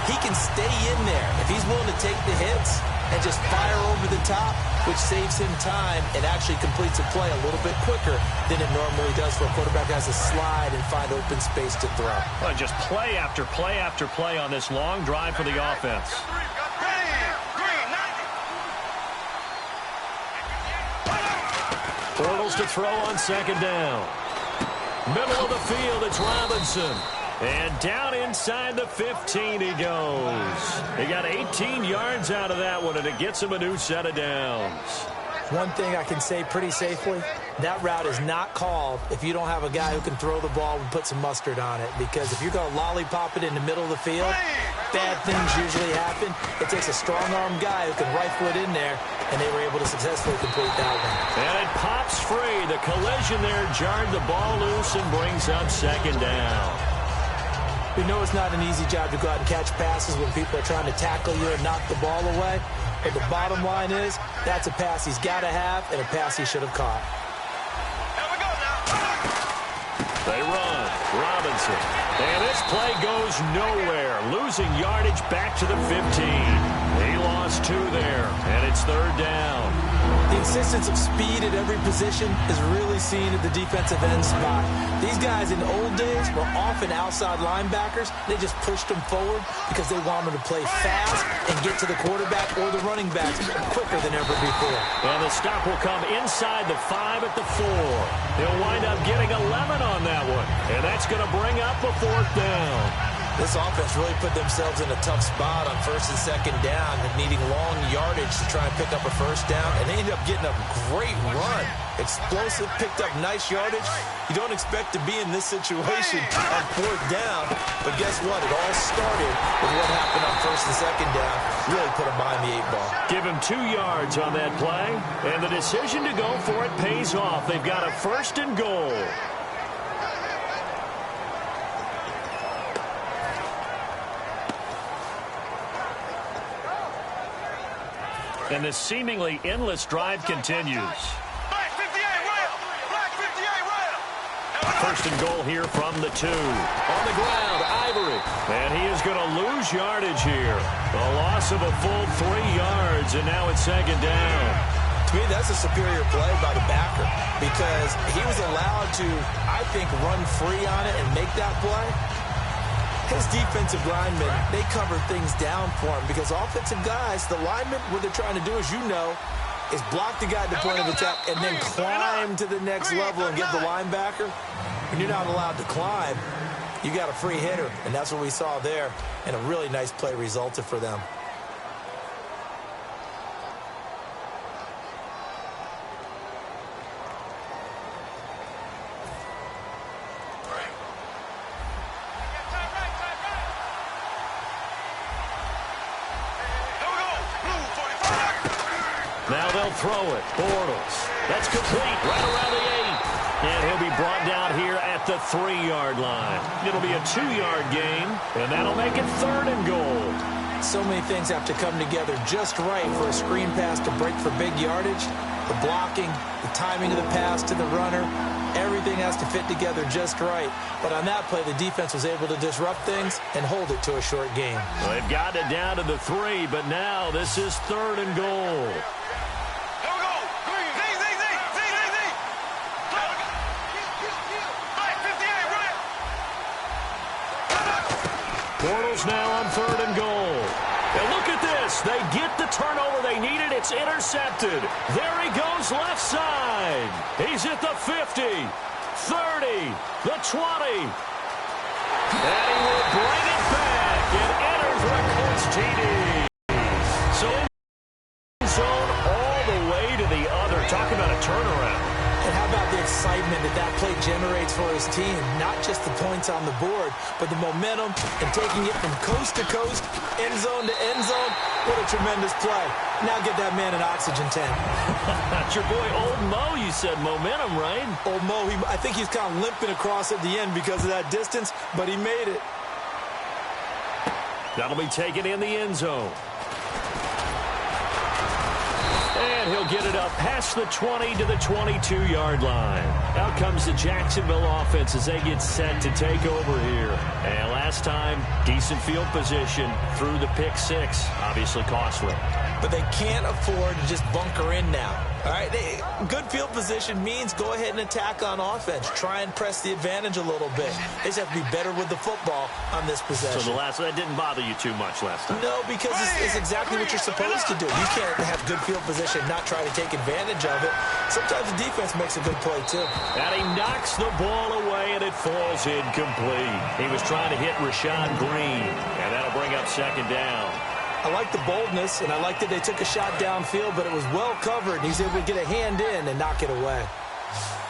he can stay in there. If he's willing to take the hits and just fire over the top, which saves him time and actually completes a play a little bit quicker than it normally does for a quarterback who has to slide and find open space to throw. Well, just play after play after play on this long drive for the offense. Bortles to throw on second down. Middle of the field, it's Robinson. And down inside the 15 he goes. He got 18 yards out of that one, and it gets him a new set of downs. One thing I can say pretty safely, that route is not called if you don't have a guy who can throw the ball and put some mustard on it. Because if you're going to lollipop it in the middle of the field, bad things usually happen. It takes a strong-arm guy who can rifle it in there, and they were able to successfully complete that one. And it pops free. The collision there jarred the ball loose and brings up second down. We know it's not an easy job to go out and catch passes when people are trying to tackle you and knock the ball away. But the bottom line is, that's a pass he's got to have and a pass he should have caught. They run. Robinson. And this play goes nowhere. Losing yardage back to the 15. He lost 2 there, and it's 3rd down. The insistence of speed at every position is really seen at the defensive end spot. These guys in the old days were often outside linebackers. They just pushed them forward because they wanted to play fast and get to the quarterback or the running backs quicker than ever before. And the stop will come inside the 5 at the 4. He'll wind up getting 11 on that one. And that's going to bring up a 4th down. This offense really put themselves in a tough spot on first and second down, needing long yardage to try and pick up a first down, and they ended up getting a great run. Explosive, picked up nice yardage. You don't expect to be in this situation on fourth down, but guess what? It all started with what happened on first and second down. Really put them behind the 8-ball. Give him 2 yards on that play, and the decision to go for it pays off. They've got a first and goal. And this seemingly endless drive continues. Black 58 rail. Black 58 rail. First and goal here from the 2. On the ground, Ivory. And he is going to lose yardage here. A loss of a full 3 yards, and now it's second down. To me, that's a superior play by the backer because he was allowed to, I think, run free on it and make that play. His defensive linemen, they cover things down for him because offensive guys, the linemen, what they're trying to do, as you know, is block the guy at the point of attack and then climb to the next level and get the linebacker. When you're not allowed to climb, you got a free hitter, and that's what we saw there, and a really nice play resulted for them. Now they'll throw it. Bortles. That's complete right around the 8. And he'll be brought down here at the 3-yard line. It'll be a 2-yard gain, and that'll make it third and goal. So many things have to come together just right for a screen pass to break for big yardage. The blocking, the timing of the pass to the runner, everything has to fit together just right. But on that play, the defense was able to disrupt things and hold it to a short game. Well, they've got it down to the 3, but now this is third and goal. Bortles now on third and goal. And look at this. They get the turnover they needed. It's intercepted. There he goes left side. He's at the 50, 30, the 20. And he will bring it back and enters the Colts TD. So in zone all the way to the other. Talk about a turnaround. And how about the excitement that that play generates for his team? Not just the points on the board, but the momentum and taking it from coast to coast, end zone to end zone. What a tremendous play. Now get that man an oxygen tank. That's your boy Old Mo, you said. Momentum, right? Old Mo, I think he's kind of limping across at the end because of that distance, but he made it. That'll be taken in the end zone. And he'll get it up past the 20 to the 22-yard line. Out comes the Jacksonville offense as they get set to take over here. And last time, decent field position through the pick 6. Obviously costly. But they can't afford to just bunker in now. All right, good field position means go ahead and attack on offense. Try and press the advantage a little bit. They just have to be better with the football on this possession. So that didn't bother you too much last time? No, because it's exactly what you're supposed to do. You can't have good field position and not try to take advantage of it. Sometimes the defense makes a good play, too. And he knocks the ball away, and it falls incomplete. He was trying to hit Rashad Green, and that'll bring up second down. I like the boldness, and I like that they took a shot downfield, but it was well covered. He's able to get a hand in and knock it away.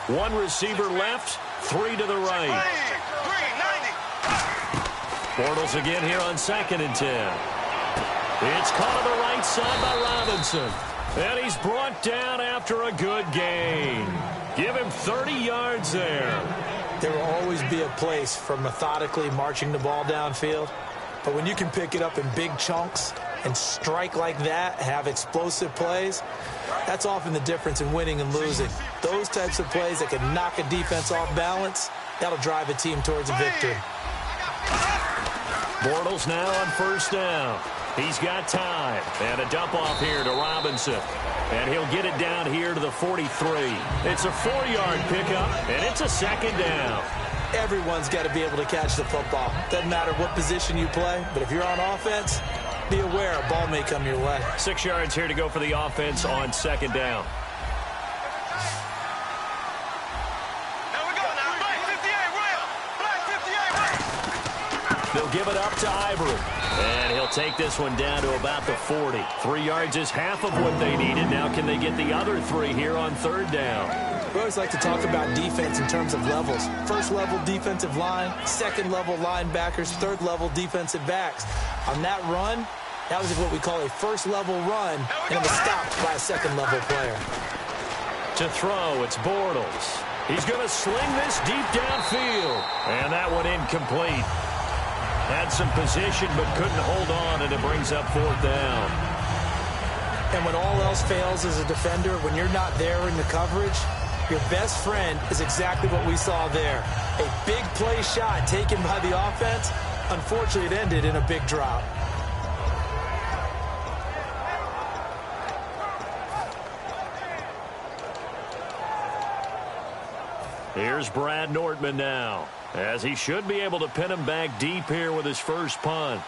1 receiver left, 3 to the right. Bortles again here on 2nd and 10. It's caught on the right side by Robinson. And he's brought down after a good gain. Give him 30 yards there. There will always be a place for methodically marching the ball downfield. But when you can pick it up in big chunks and strike like that, have explosive plays, that's often the difference in winning and losing. Those types of plays that can knock a defense off balance, that'll drive a team towards a victory. Bortles now on first down. He's got time. And a dump off here to Robinson. And he'll get it down here to the 43. It's a 4-yard pickup, and it's a second down. Everyone's got to be able to catch the football. Doesn't matter what position you play, but if you're on offense, be aware a ball may come your way. 6 yards here to go for the offense on second down. They'll give it up to Ivory. And he'll take this one down to about the 40. 3 yards is half of what they needed. Now can they get the other 3 here on third down? We always like to talk about defense in terms of levels. First level defensive line, second level linebackers, third level defensive backs. On that run, that was what we call a first level run, and it was stopped by a second level player. To throw, it's Bortles. He's going to sling this deep downfield. And that one incomplete. Had some position but couldn't hold on, and it brings up fourth down. And when all else fails as a defender, when you're not there in the coverage, your best friend is exactly what we saw there. A big play shot taken by the offense. Unfortunately, it ended in a big drop. Here's Brad Nortman now, as he should be able to pin him back deep here with his first punt.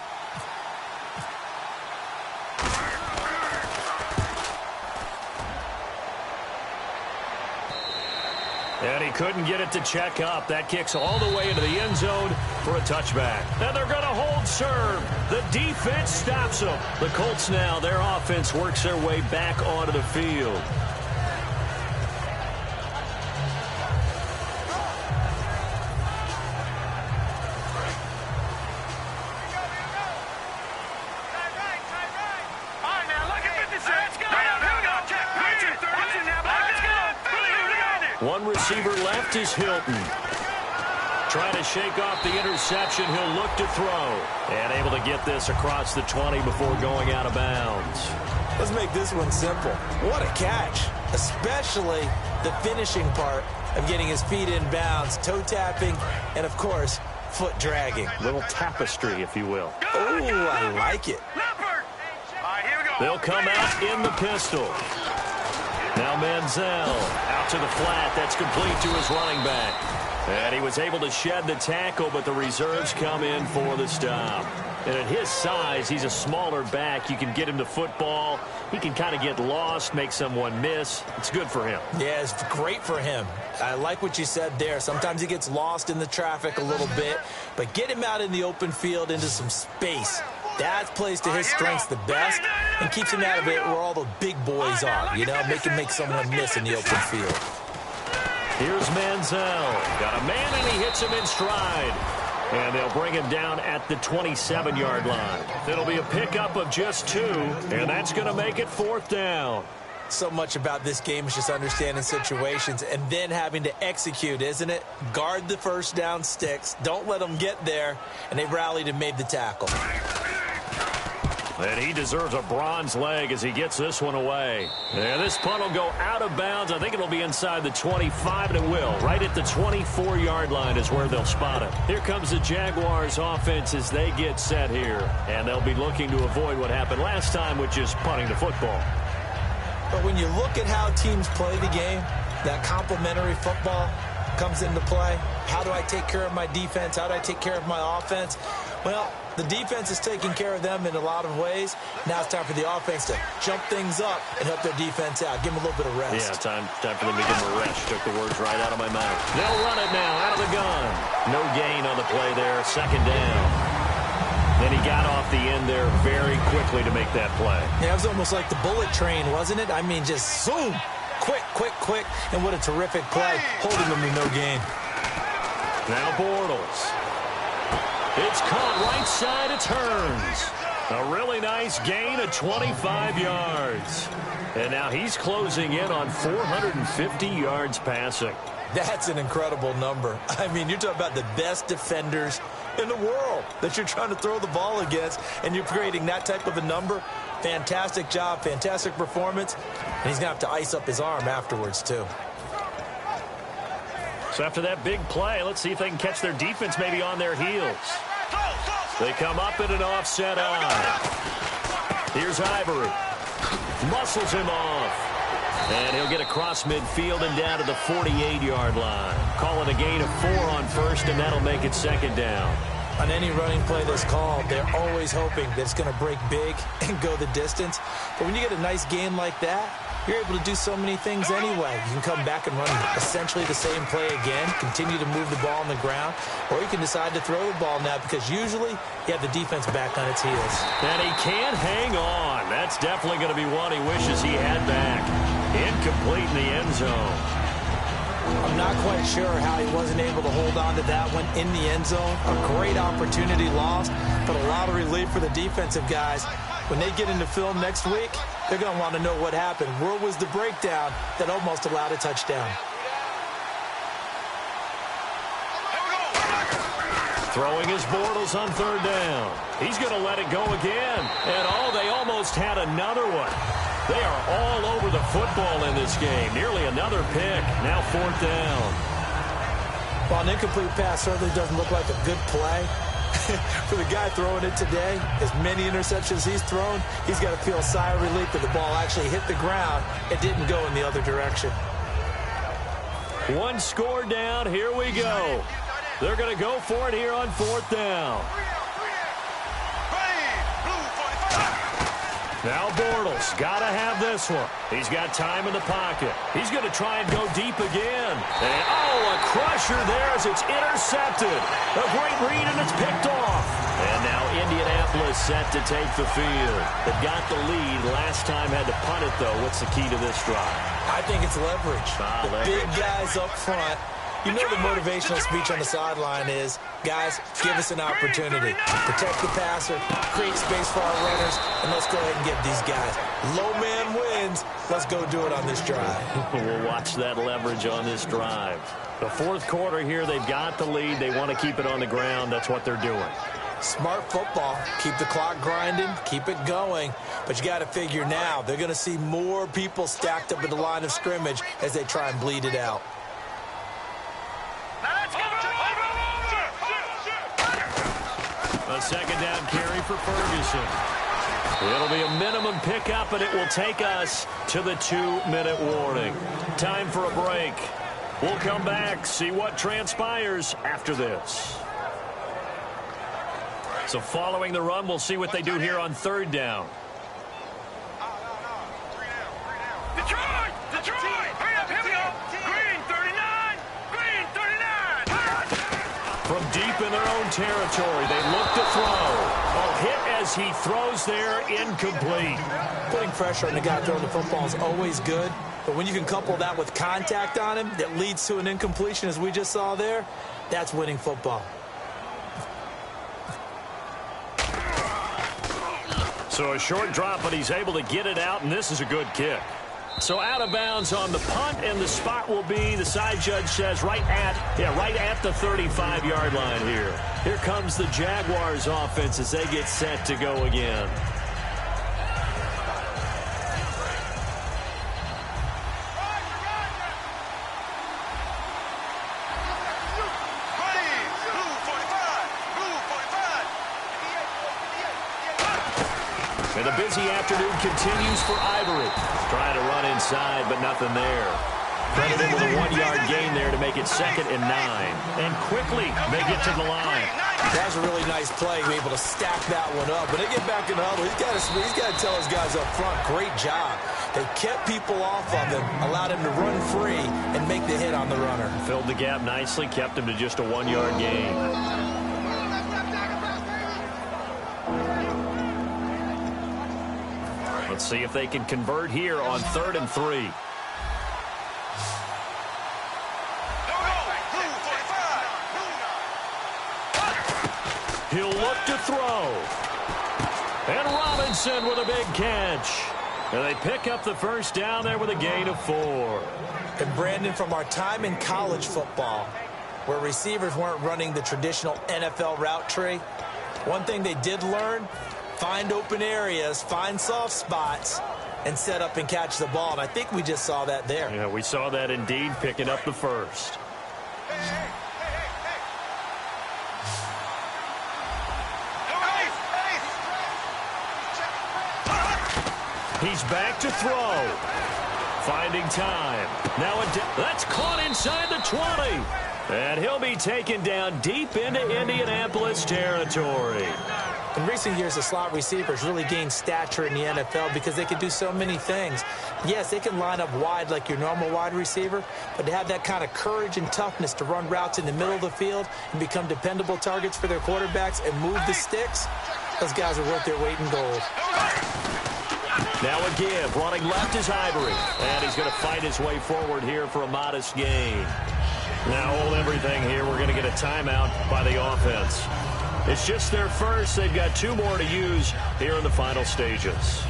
And he couldn't get it to check up. That kicks all the way into the end zone for a touchback. And they're going to hold serve. The defense stops them. The Colts now, their offense works their way back onto the field. One receiver left is Hilton. Trying to shake off the interception. He'll look to throw. And able to get this across the 20 before going out of bounds. Let's make this one simple. What a catch. Especially the finishing part of getting his feet in bounds, toe tapping, and of course, foot dragging. Little tapestry, if you will. Oh, I like it. They'll come out in the pistol. Now Manziel out to the flat. That's complete to his running back. And he was able to shed the tackle, but the reserves come in for the stop. And at his size, he's a smaller back. You can get him the football. He can kind of get lost, make someone miss. It's good for him. Yeah, it's great for him. I like what you said there. Sometimes he gets lost in the traffic a little bit, but get him out in the open field into some space. That plays to his strengths the best and keeps him out of it where all the big boys are, you know, make someone miss in the open field. Here's Manziel. Got a man, and he hits him in stride. And they'll bring him down at the 27-yard line. It'll be a pickup of just 2, and that's going to make it fourth down. So much about this game is just understanding situations and then having to execute, isn't it? Guard the first down sticks. Don't let them get there. And they rallied and made the tackle. And he deserves a bronze leg as he gets this one away. And this punt will go out of bounds. I think it'll be inside the 25, and it will. Right at the 24-yard line is where they'll spot it. Here comes the Jaguars offense as they get set here. And they'll be looking to avoid what happened last time, which is punting the football. But when you look at how teams play the game, that complementary football comes into play. How do I take care of my defense? How do I take care of my offense? Well, the defense is taking care of them in a lot of ways. Now it's time for the offense to jump things up and help their defense out. Give them a little bit of rest. Yeah, time for them to give them a rest. Took the words right out of my mouth. They'll run it now out of the gun. No gain on the play there. Second down. Then he got off the end there very quickly to make that play. Yeah, it was almost like the bullet train, wasn't it? I mean, just zoom. Quick, quick, quick. And what a terrific play, holding them to no gain. Now Bortles. It's caught right side. It turns. A really nice gain of 25 yards. And now he's closing in on 450 yards passing. That's an incredible number. I mean, you're talking about the best defenders in the world that you're trying to throw the ball against, and you're creating that type of a number. Fantastic job, fantastic performance. And he's going to have to ice up his arm afterwards, too. So after that big play, let's see if they can catch their defense maybe on their heels. They come up in an offset eye. Here's Ivory. Muscles him off. And he'll get across midfield and down to the 48-yard line. Call it a gain of 4 on first, and that'll make it second down. On any running play that's called, they're always hoping that it's going to break big and go the distance. But when you get a nice gain like that, you're able to do so many things anyway. You can come back and run essentially the same play again, continue to move the ball on the ground, or you can decide to throw the ball now because usually you have the defense back on its heels. And he can't hang on. That's definitely going to be one he wishes he had back. Incomplete in the end zone. I'm not quite sure how he wasn't able to hold on to that one in the end zone. A great opportunity lost, but a lot of relief for the defensive guys. When they get into film next week, they're going to want to know what happened. Where was the breakdown that almost allowed a touchdown? Throwing his Bortles on third down. He's going to let it go again. And they almost had another one. They are all over the football in this game. Nearly another pick. Now fourth down. Well, an incomplete pass certainly doesn't look like a good play. For the guy throwing it today, as many interceptions he's thrown, he's got to feel a sigh of relief that the ball actually hit the ground. It didn't go in the other direction. One score down. Here we go. They're going to go for it here on fourth down. Now Bortles got to have this one. He's got time in the pocket. He's going to try and go deep again. And, a crusher there as it's intercepted. A great read, and it's picked off. And now Indianapolis set to take the field. They've got the lead. Last time had to punt it, though. What's the key to this drive? I think it's leverage. Leverage. Big guys up front. You know the motivational speech on the sideline is, guys, give us an opportunity. Protect the passer, create space for our runners, and let's go ahead and get these guys. Low man wins. Let's go do it on this drive. We'll watch that leverage on this drive. The fourth quarter here, they've got the lead. They want to keep it on the ground. That's what they're doing. Smart football. Keep the clock grinding. Keep it going. But you got to figure now, they're going to see more people stacked up at the line of scrimmage as they try and bleed it out. A second down carry for Ferguson. It'll be a minimum pickup, and it will take us to the 2-minute warning. Time for a break. We'll come back, see what transpires after this. So following the run, we'll see what they do here on third down. Detroit! Hurry up, here we go! Green 39! Green 39! From deep in their own territory, they look to throw. A hit as he throws there, incomplete. Putting pressure on the guy throwing the football is always good, but when you can couple that with contact on him that leads to an incompletion, as we just saw there, that's winning football. So a short drop, but he's able to get it out, and this is a good kick. So out of bounds on the punt, and the spot will be, the side judge says, right at the 35-yard line here. Here comes the Jaguars offense as they get set to go again. And the busy afternoon continues for Ivory. Trying to run inside, but nothing there. Credited with a 1-yard gain there to make it 2nd and 9. And quickly, they get to the line. That was a really nice play, be able to stack that one up. But they get back in the huddle. He's got to tell his guys up front, great job. They kept people off of him, allowed him to run free, and make the hit on the runner. Filled the gap nicely, kept him to just a 1-yard gain. Let's see if they can convert here on 3rd and 3. He'll look to throw. And Robinson with a big catch. And they pick up the first down there with a gain of 4. And Brandon, from our time in college football, where receivers weren't running the traditional NFL route tree, one thing they did learn, find open areas, find soft spots, and set up and catch the ball. And I think we just saw that there. Yeah, we saw that indeed, picking up the first. He's back to throw. Finding time. Now that's caught inside the 20. And he'll be taken down deep into Indianapolis territory. In recent years, the slot receivers really gained stature in the NFL because they can do so many things. Yes, they can line up wide like your normal wide receiver, but to have that kind of courage and toughness to run routes in the middle of the field and become dependable targets for their quarterbacks and move the sticks, those guys are worth their weight in gold. Now a give. Running left is Ivory. And he's going to fight his way forward here for a modest gain. Now hold everything here. We're going to get a timeout by the offense. It's just their first. They've got 2 more to use here in the final stages.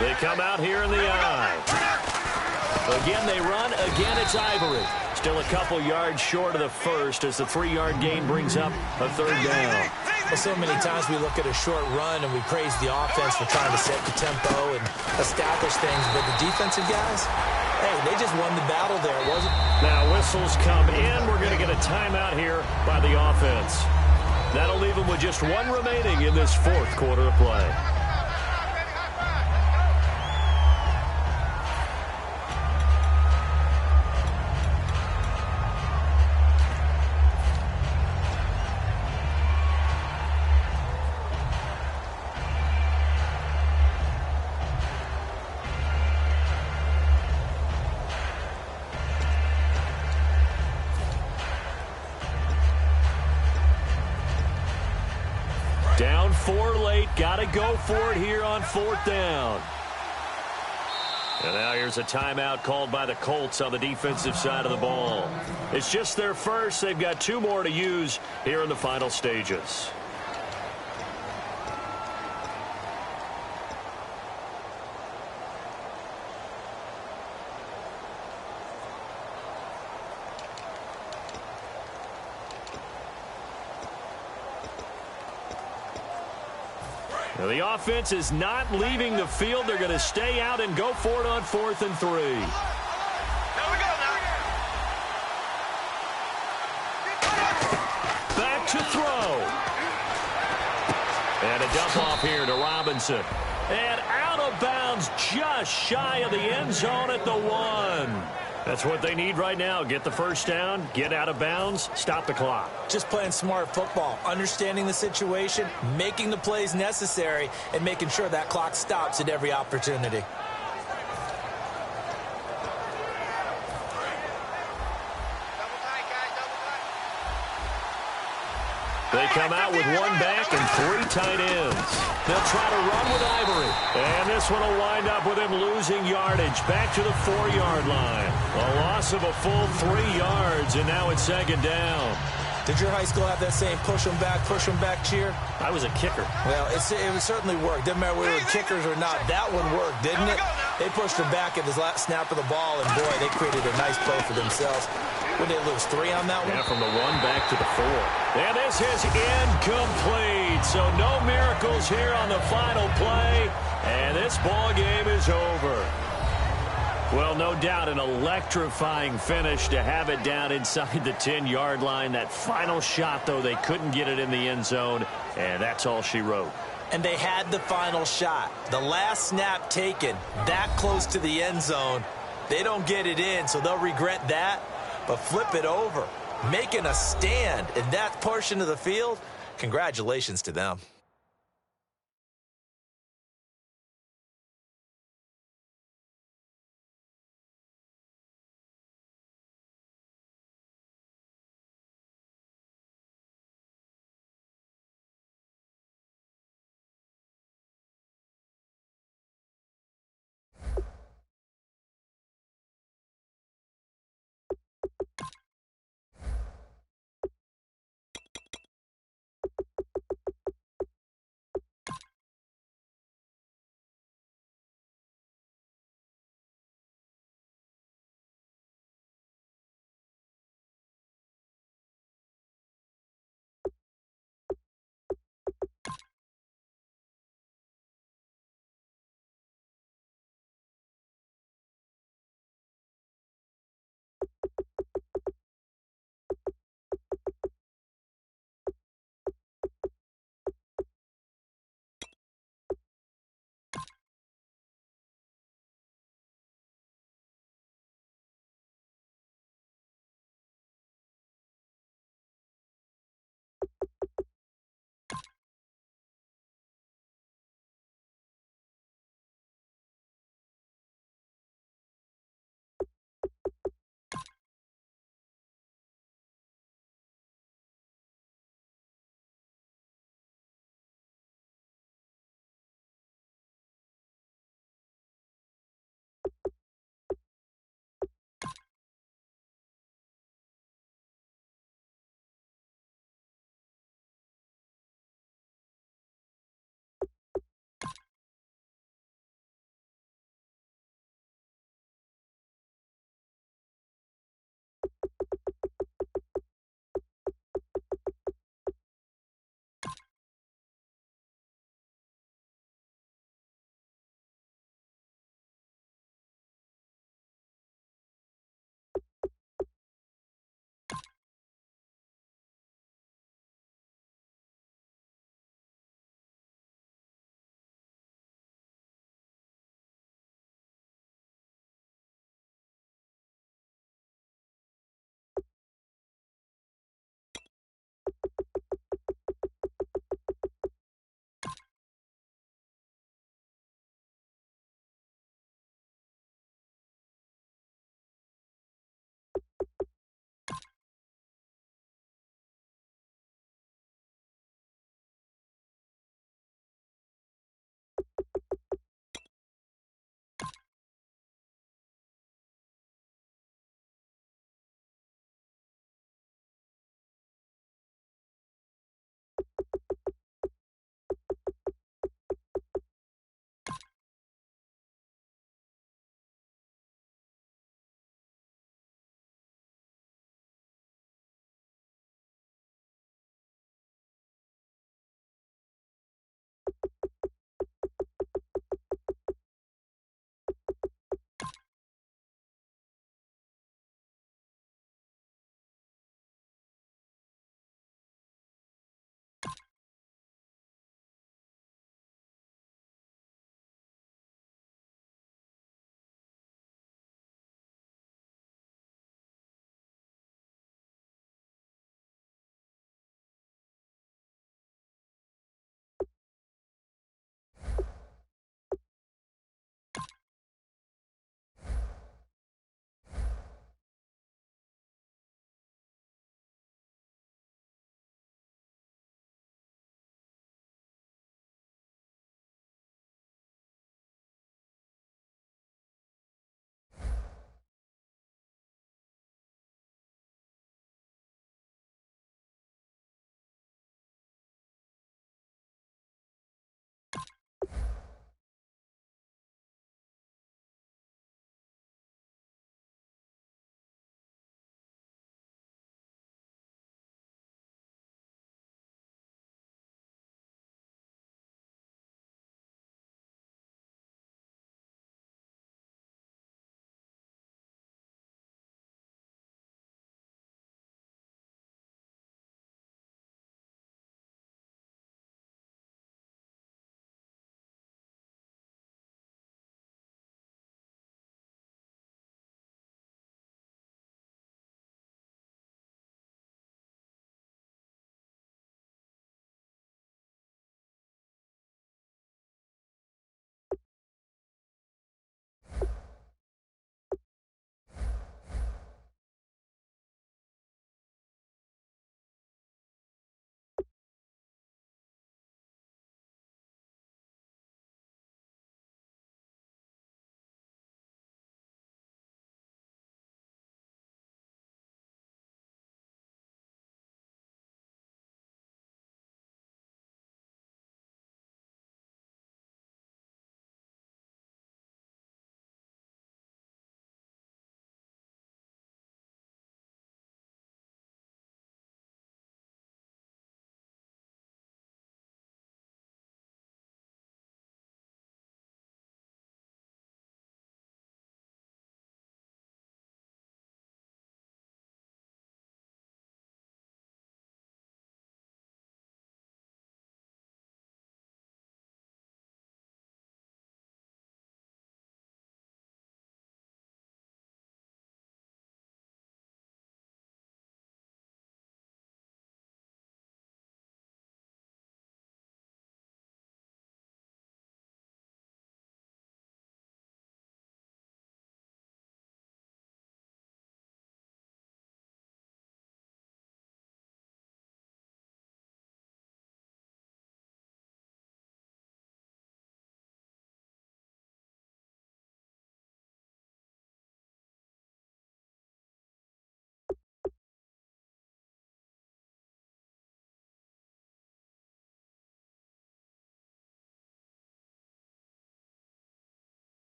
They come out here in the eye. Again, they run. Again, it's Ivory. Still a couple yards short of the first as the 3-yard gain brings up a 3rd down. Well, so many times we look at a short run and we praise the offense for trying to set the tempo and establish things, but the defensive guys, hey, they just won the battle there, wasn't it? Now whistles come in. We're going to get a timeout here by the offense. That'll leave them with just 1 remaining in this 4th quarter of play. Down 4 late. Got to go for it here on 4th down. And now here's a timeout called by the Colts on the defensive side of the ball. It's just their first. They've got 2 more to use here in the final stages. Now the offense is not leaving the field. They're going to stay out and go for it on 4th and 3. Here we go now. Back to throw. And a dump off here to Robinson. And out of bounds just shy of the end zone at the 1. That's what they need right now. Get the first down, get out of bounds, stop the clock. Just playing smart football, understanding the situation, making the plays necessary, and making sure that clock stops at every opportunity. They come out with 1 back and 3 tight ends. They'll try to run with Ivory. And this one will wind up with him losing yardage back to the 4-yard line. A loss of a full 3 yards, and now it's 2nd down. Did your high school have that same push them back cheer? I was a kicker. Well, it certainly worked. Didn't matter whether we were kickers or not. That one worked, didn't it? They pushed them back at the last snap of the ball, and boy, they created a nice play for themselves. Would they lose 3 on that one? Yeah, from the 1 back to the 4. And this is incomplete. So no miracles here on the final play. And this ball game is over. Well, no doubt an electrifying finish to have it down inside the 10-yard line. That final shot, though, they couldn't get it in the end zone. And that's all she wrote. And they had the final shot. The last snap taken that close to the end zone. They don't get it in, so they'll regret that. But flip it over, making a stand in that portion of the field, congratulations to them.